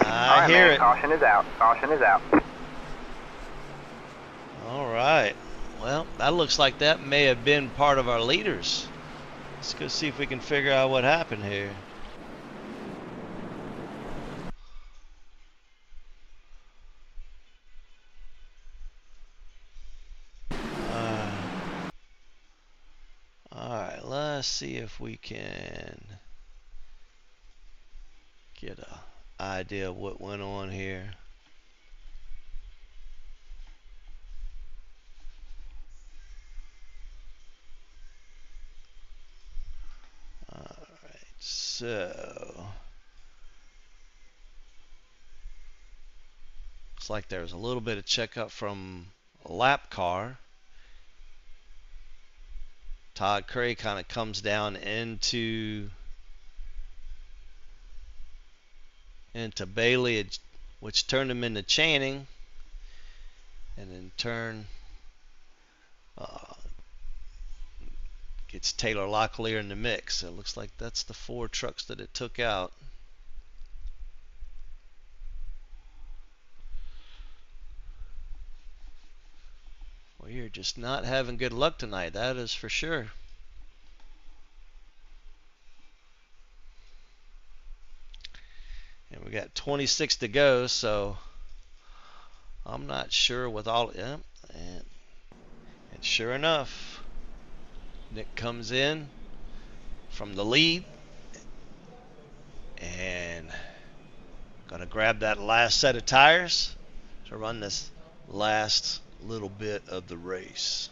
I hear it. Caution is out. Caution is out. All right. Well, that looks like that may have been part of our leaders. Let's go see if we can figure out what happened here. All right. Let's see if we can get an idea of what went on here. So, looks like there's a little bit of checkup from a lap car. Todd Cray kind of comes down into Bailey, which turned him into Channing, and in turn gets Taylor Locklear in the mix. So it looks like that's the 4 trucks that it took out. Well, you're just not having good luck tonight, that is for sure. And we got 26 to go, so I'm not sure with all. Yeah, and sure enough, Nick comes in from the lead and gonna grab that last set of tires to run this last little bit of the race.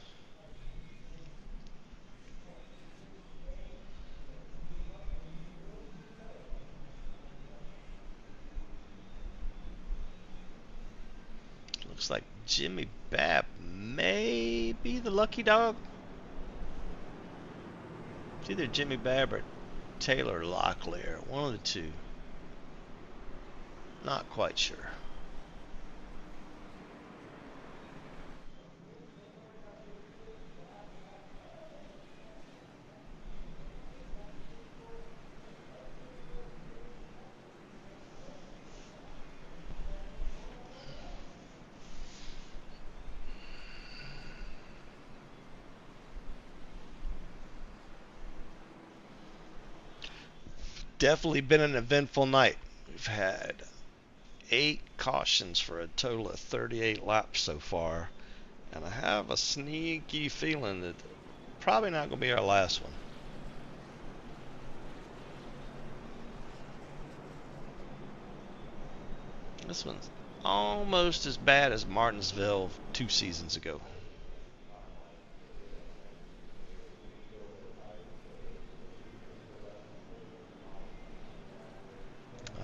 Looks like Jimmy Babb may be the lucky dog. It's either Jimmy Babb or Taylor Locklear, one of the two. Not quite sure. Definitely been an eventful night. We've had 8 cautions for a total of 38 laps so far, and I have a sneaky feeling that probably not going to be our last one. This one's almost as bad as Martinsville 2 seasons ago.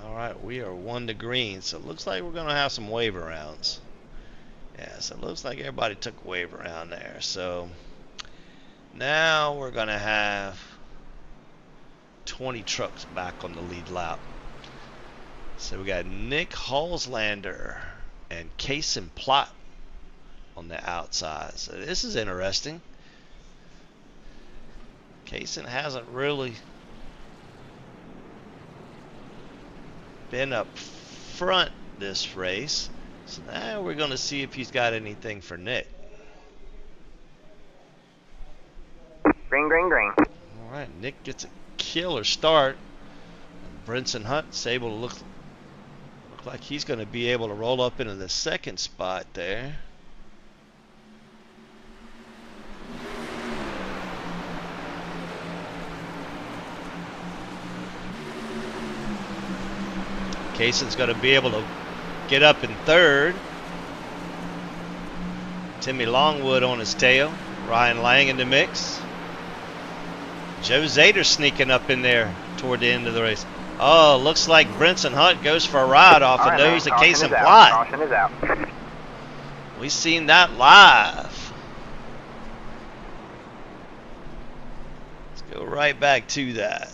Alright, we are 1 to green, so it looks like we're going to have some wave arounds. Yeah, so it looks like everybody took a wave around there. So now we're going to have 20 trucks back on the lead lap. So we got Nick Halslander and Kason Plott on the outside. So this is interesting. Kaysen hasn't really been up front this race. So now we're going to see if he's got anything for Nick. Green, green, green. All right, Nick gets a killer start. Brinson Hunt's able to look like he's going to be able to roll up into the second spot there. Kaysen's going to be able to get up in third. Timmy Longwood on his tail. Ryan Lang in the mix. Joe Zader sneaking up in there toward the end of the race. Oh, looks like Brinson Hunt goes for a ride off the nose of Kaysen Plott. Caution is out. We've seen that live. Let's go right back to that.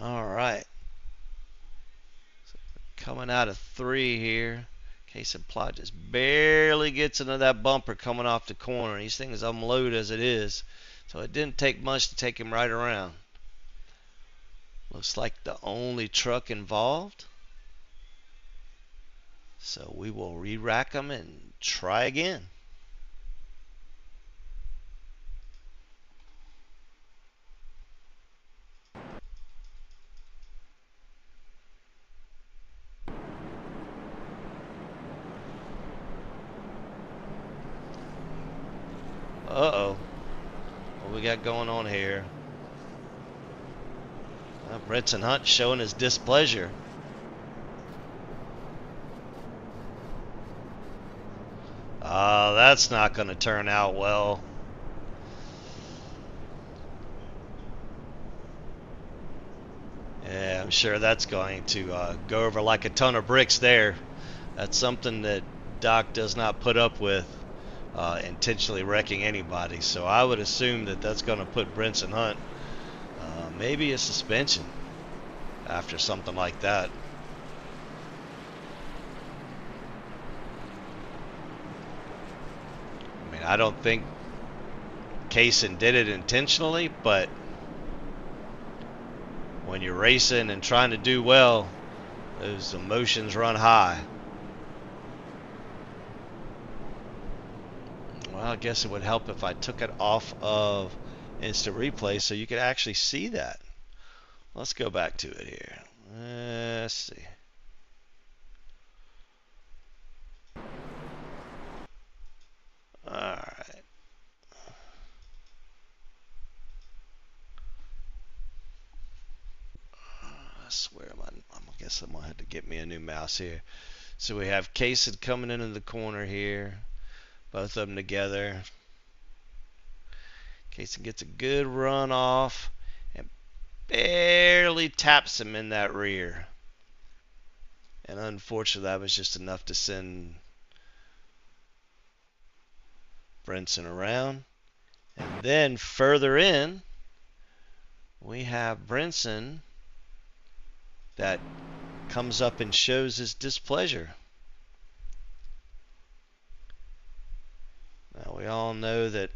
All right. So coming out of 3 here. Kaysen Plott just barely gets into that bumper coming off the corner. These things unload as it is. So it didn't take much to take him right around. Looks like the only truck involved. So we will re-rack them and try again. Uh-oh. What we got going on here? Brinson Hunt showing his displeasure. That's not going to turn out well. Yeah, I'm sure that's going to go over like a ton of bricks there. That's something that Doc does not put up with, intentionally wrecking anybody. So I would assume that that's going to put Brinson Hunt maybe a suspension after something like that. I mean, I don't think Kaysen did it intentionally, but when you're racing and trying to do well, those emotions run high. Well, I guess it would help if I took it off of instant replay so you could actually see that. Let's go back to it here. Let's see. Alright. I swear, I guess I'm going to have to get me a new mouse here. So we have Kaysen coming into the corner here. Both of them together. Kaysen gets a good run off and barely taps him in that rear. And unfortunately, that was just enough to send Brinson around. And then further in, we have Brinson that comes up and shows his displeasure. Now, we all know that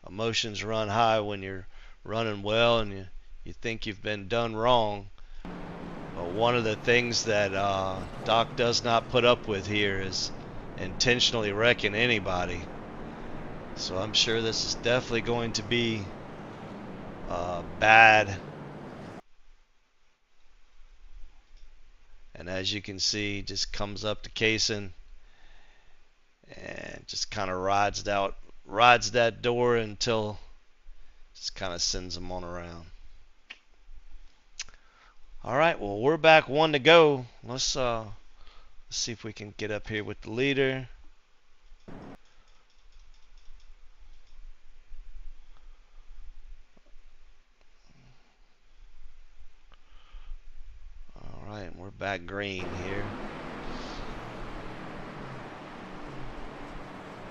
emotions run high when you're running well and you think you've been done wrong. But one of the things that Doc does not put up with here is intentionally wrecking anybody. So I'm sure this is definitely going to be bad. And as you can see, just comes up to Kaysen and just kind of rides that door until just kind of sends him on around. All right, well, we're back 1 to go. Let's see if we can get up here with the leader. All right, we're back green here.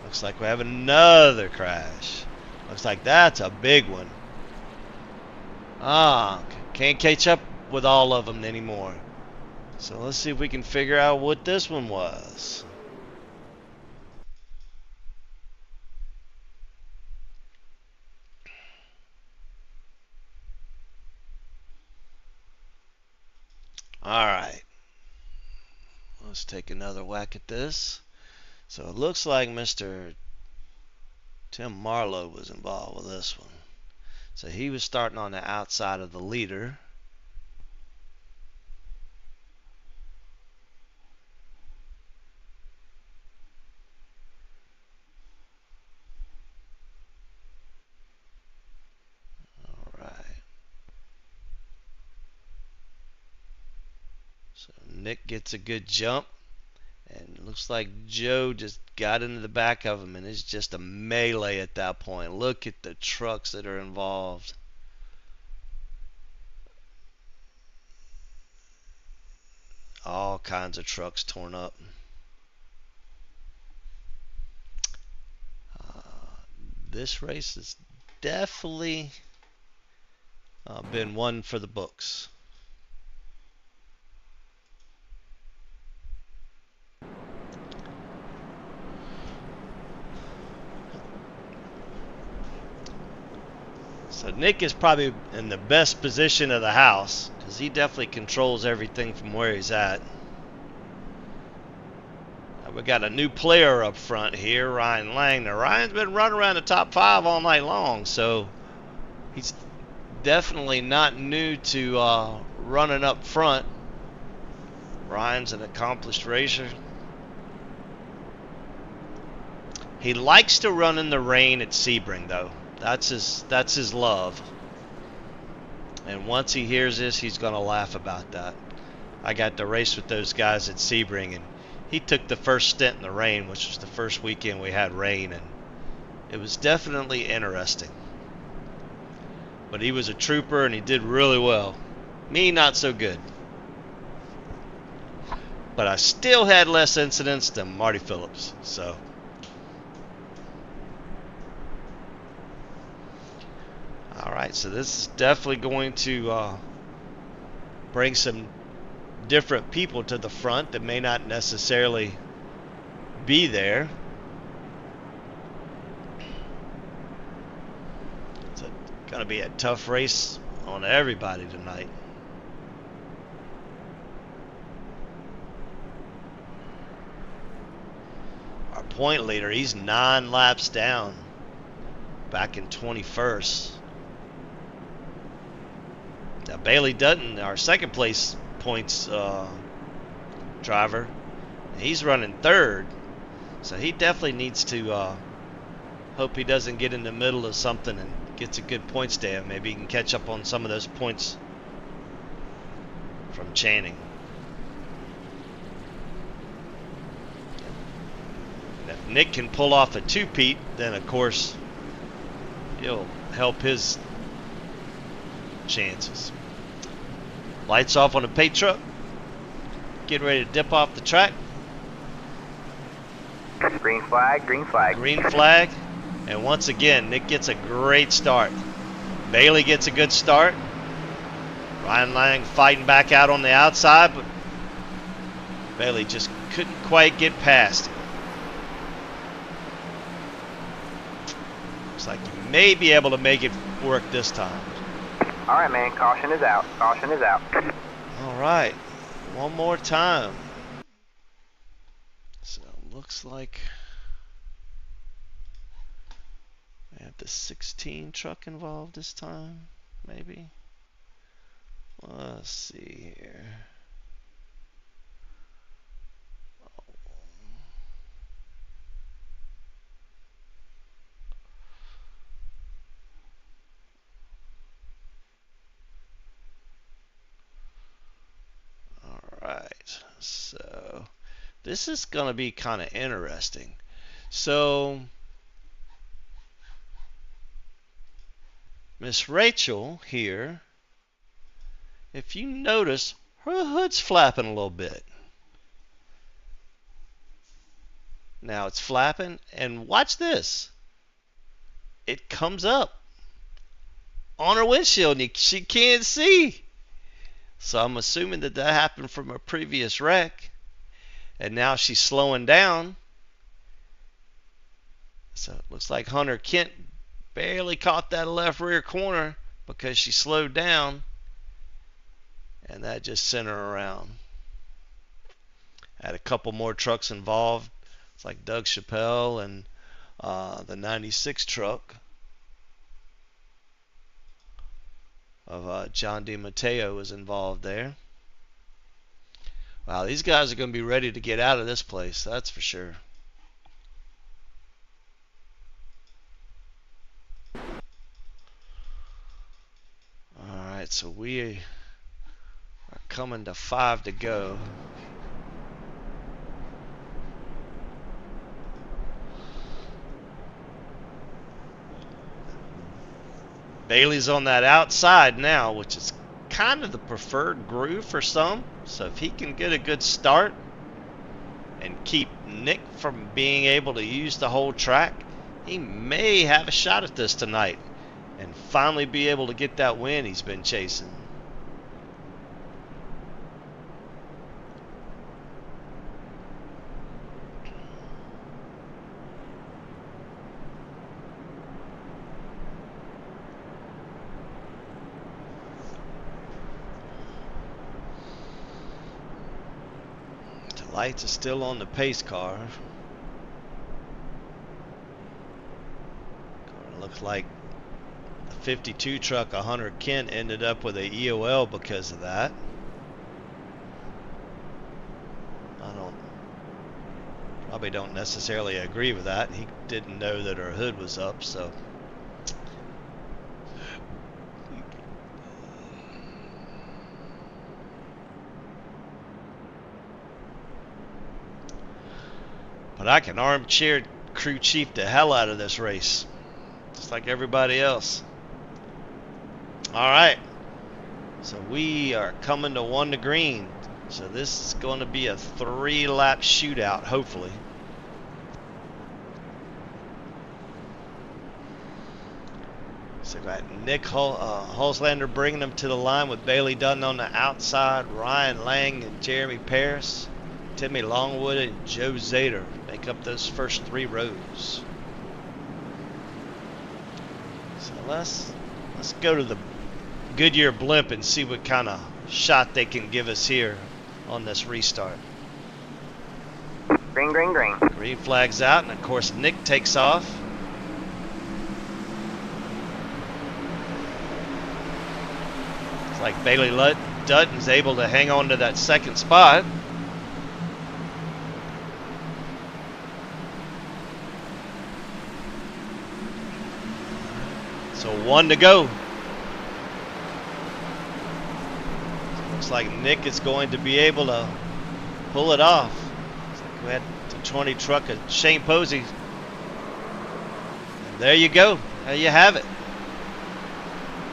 Looks like we have another crash. Looks like that's a big one. Can't catch up with all of them anymore. So let's see if we can figure out what this one was. All right. Let's take another whack at this. So it looks like Mr. Tim Marlowe was involved with this one. So he was starting on the outside of the leader. All right. So Nick gets a good jump. And it looks like Joe just got into the back of him, and it's just a melee at that point. Look at the trucks that are involved. All kinds of trucks torn up. This race has definitely been one for the books. So Nick is probably in the best position of the house because he definitely controls everything from where he's at. We got a new player up front here, Ryan Lang. Now Ryan's been running around the top 5 all night long, so he's definitely not new to running up front. Ryan's an accomplished racer. He likes to run in the rain at Sebring, though. That's his love. And once he hears this, he's going to laugh about that. I got to race with those guys at Sebring, and he took the first stint in the rain, which was the first weekend we had rain, and it was definitely interesting. But he was a trooper, and he did really well. Me, not so good. But I still had less incidents than Marty Phillips, so... Alright, so this is definitely going to bring some different people to the front that may not necessarily be there. It's going to be a tough race on everybody tonight. Our point leader, he's 9 laps down, back in 21st. Now Bailey Dutton, our second place points driver, he's running 3rd, so he definitely needs to hope he doesn't get in the middle of something and gets a good point stand. Maybe he can catch up on some of those points from Channing. And if Nick can pull off a 2-peat, then of course he'll help his chances. Lights off on the paint truck. Getting ready to dip off the track. Green flag, green flag. Green flag. And once again, Nick gets a great start. Bailey gets a good start. Ryan Lang fighting back out on the outside, but Bailey just couldn't quite get past it. Looks like you may be able to make it work this time. All right, man. Caution is out. Caution is out. All right. One more time. So it looks like we have the 16 truck involved this time, maybe. Let's see here. Alright, so this is going to be kind of interesting. So Miss Rachel here, if you notice, her hood's flapping a little bit. Now it's flapping, and watch this. It comes up on her windshield, and she can't see. So I'm assuming that happened from a previous wreck, and now she's slowing down. So it looks like Hunter Kent barely caught that left rear corner because she slowed down, and that just sent her around. Had a couple more trucks involved. It's like Doug Chappelle and the 96 truck of John DiMatteo was involved there. Wow, these guys are going to be ready to get out of this place, that's for sure. Alright, so we are coming to 5 to go. Bailey's on that outside now, which is kind of the preferred groove for some. So if he can get a good start and keep Nick from being able to use the whole track, he may have a shot at this tonight and finally be able to get that win he's been chasing. Lights are still on the pace car. Looks like the 52 truck, Hunter Kent, ended up with a EOL because of that. Probably don't necessarily agree with that. He didn't know that her hood was up, so. But I can armchair crew chief the hell out of this race, just like everybody else. All right, so we are coming to 1 to green. So this is going to be a 3-lap shootout, hopefully. So got Nick Hulslander bringing them to the line with Bailey Dutton on the outside, Ryan Lang and Jeremy Paris. Timmy Longwood and Joe Zader make up those first 3 rows. So let's go to the Goodyear blimp and see what kind of shot they can give us here on this restart. Green, green, green. Green flag's out, and of course Nick takes off. It's like Bailey Dutton's able to hang on to that second spot. So 1 to go. Looks like Nick is going to be able to pull it off. Looks like we had the 20 truck of Shane Posey. And there you go. There you have it.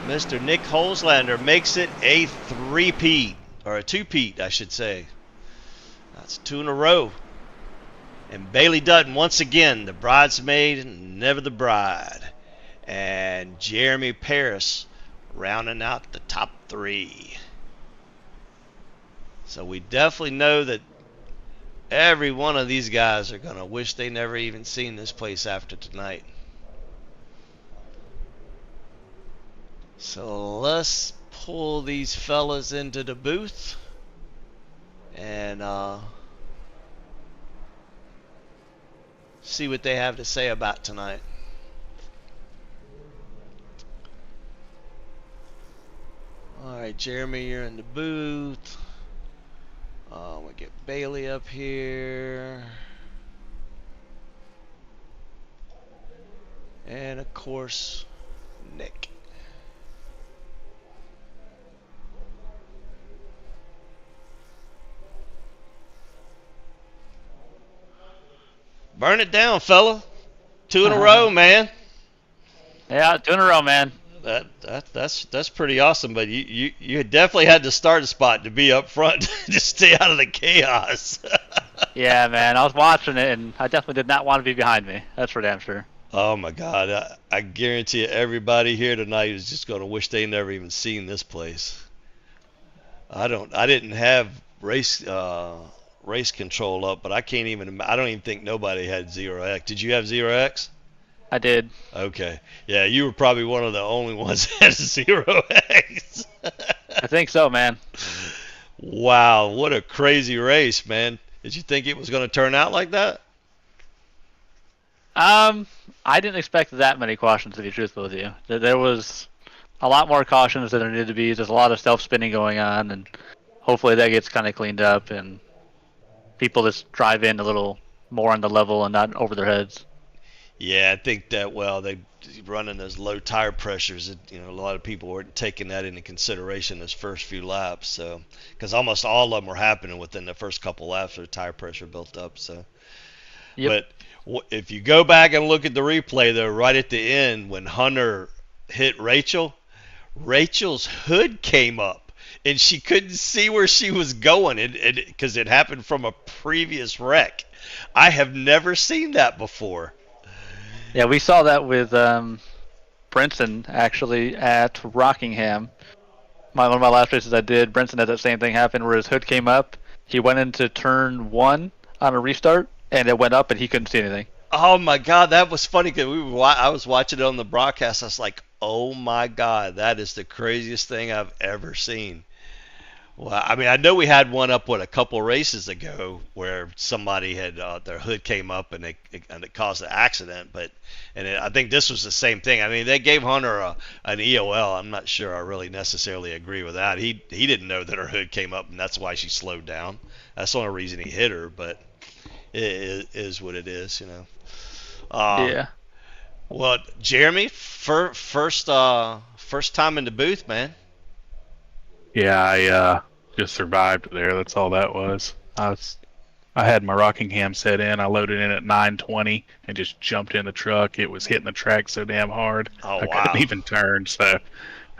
Mr. Nick Hulslander makes it a 3-peat, or a 2-peat, I should say. That's 2 in a row. And Bailey Dutton, once again, the bridesmaid, never the bride. And Jeremy Paris rounding out the top 3. So we definitely know that every one of these guys are going to wish they never even seen this place after tonight. So let's pull these fellas into the booth and see what they have to say about tonight. Alright, Jeremy, you're in the booth. We'll get Bailey up here. And of course, Nick. Burn it down, fella. 2 in a row, man. Yeah, 2 in a row, man. That's pretty awesome, but you definitely had to start a spot to be up front to stay out of the chaos. Yeah, man. I was watching it, and I definitely did not want to be behind me. That's for damn sure. Oh my God! I guarantee you everybody here tonight is just going to wish they never even seen this place. I didn't have race control up, but I can't even. I don't even think nobody had 0x. Did you have 0x? I did. Okay. Yeah, you were probably one of the only ones that had 0x. I think so, man. Wow, what a crazy race, man. Did you think it was going to turn out like that? I didn't expect that many cautions, to be truthful with you. There was a lot more cautions than there needed to be. There's a lot of self-spinning going on, and hopefully that gets kind of cleaned up, and people just drive in a little more on the level and not over their heads. Yeah, I think that, well, they running those low tire pressures, a lot of people weren't taking that into consideration those first few laps. So, because almost all of them were happening within the first couple laps, where the tire pressure built up. So, Yep. but if you go back and look at the replay, though, right at the end when Hunter hit Rachel's hood came up, and she couldn't see where she was going, because it happened from a previous wreck. I have never seen that before. Yeah, we saw that with Brinson actually at Rockingham. One of my last races I did, Brinson had that same thing happen where his hood came up. He went into turn 1 on a restart, and it went up, and he couldn't see anything. Oh my God, that was funny because I was watching it on the broadcast. I was like, "Oh my God, that is the craziest thing I've ever seen." Well, I mean, I know we had one up a couple races ago where somebody had their hood came up and it caused an accident, I think this was the same thing. I mean, they gave Hunter an EOL. I'm not sure I really necessarily agree with that. He didn't know that her hood came up, and that's why she slowed down. That's the only reason he hit her, but it is what it is, Yeah. Well, Jeremy, first time in the booth, man. Yeah, I just survived there. That's all that was. I had my Rockingham set in. I loaded in at 920 and just jumped in the truck. It was hitting the track so damn hard. Oh, I wow. couldn't even turn. So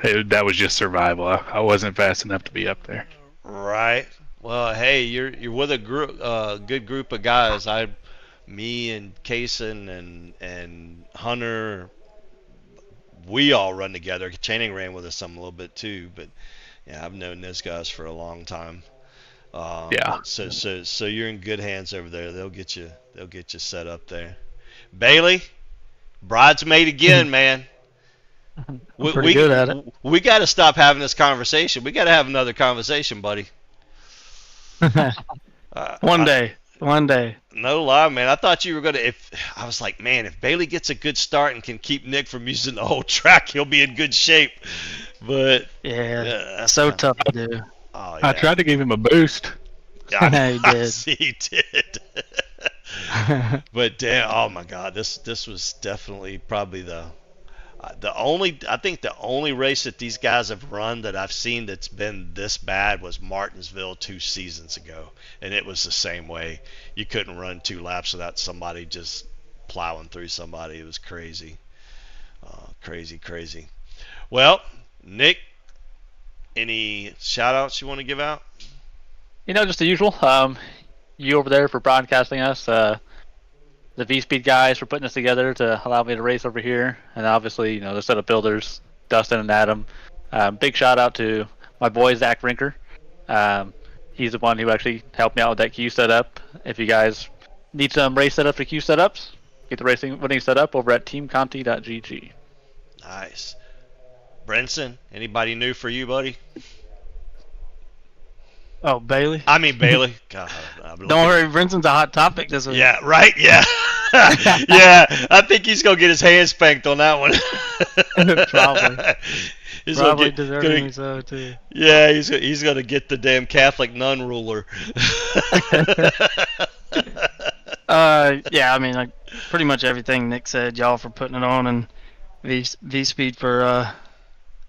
that was just survival. I wasn't fast enough to be up there. Right. Well, hey, you're with a good group of guys. Me and Kaysen and Hunter, we all run together. Channing ran with us some a little bit too, but yeah, I've known those guys for a long time. Yeah. So you're in good hands over there. They'll get you set up there. Bailey, bridesmaid again, man. Pretty good at it. We got to stop having this conversation. We got to have another conversation, buddy. One day. No lie, man. I thought you were gonna. I was like, man, if Bailey gets a good start and can keep Nick from using the whole track, he'll be in good shape. But Yeah, so tough to do. Oh, yeah. I tried to give him a boost. Yeah, he did. He did. But damn, oh my God, this was definitely probably the only race that these guys have run that I've seen that's been this bad was Martinsville 2 seasons ago, and it was the same way. You couldn't run 2 laps without somebody just plowing through somebody. It was crazy, crazy. Well, Nick, any shout outs you want to give out? Just the usual. You over there for broadcasting us. The V-Speed guys for putting this together to allow me to race over here. And obviously, the setup builders, Dustin and Adam. Big shout out to my boy, Zach Rinker. He's the one who actually helped me out with that queue setup. If you guys need some race setup for queue setups, get the winning setup over at teamconti.gg. Nice. Brenson, anybody new for you, buddy? Oh, Bailey? I mean, Bailey. God, Don't worry, Brinson's a hot topic this week. Yeah, right? Yeah. Yeah, I think he's going to get his hand spanked on that one. Probably. He's Probably deserving so, too. Yeah, he's going to get the damn Catholic nun ruler. Yeah, I mean, like, pretty much everything Nick said, y'all for putting it on, and V-Speed for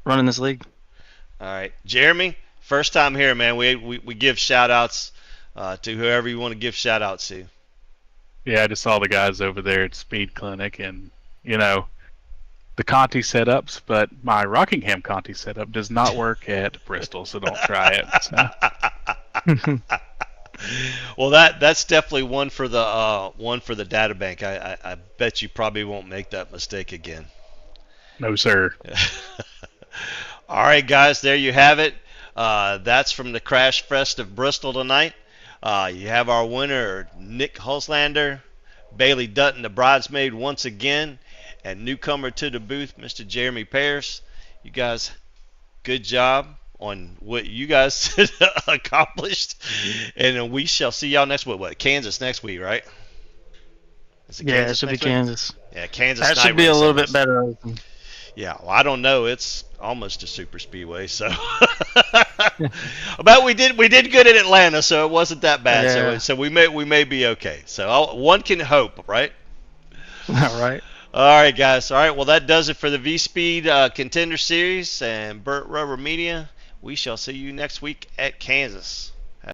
running this league. All right. Jeremy, first time here, man. We give shout-outs to whoever you want to give shout-outs to. Yeah, I just saw the guys over there at Speed Clinic, and, the Conti setups, but my Rockingham Conti setup does not work at Bristol, so don't try it. So. Well, that's definitely one for the data bank. I bet you probably won't make that mistake again. No, sir. All right, guys, there you have it. That's from the Crash Fest of Bristol tonight. You have our winner, Nick Hulslander, Bailey Dutton, the bridesmaid once again, and newcomer to the booth, Mr. Jeremy Pearce. You guys, good job on what you guys accomplished, and we shall see y'all next week. What, Kansas next week, right? Yeah, it should be Kansas. Yeah, Kansas. That should be a little bit better. Yeah, well, I don't know. It's almost a super speedway, so. But we did good in Atlanta, so it wasn't that bad. Yeah. So we may be okay. So one can hope, right? All right. All right, guys. All right. Well, that does it for the V Speed Contender Series and Burt Rubber Media. We shall see you next week at Kansas.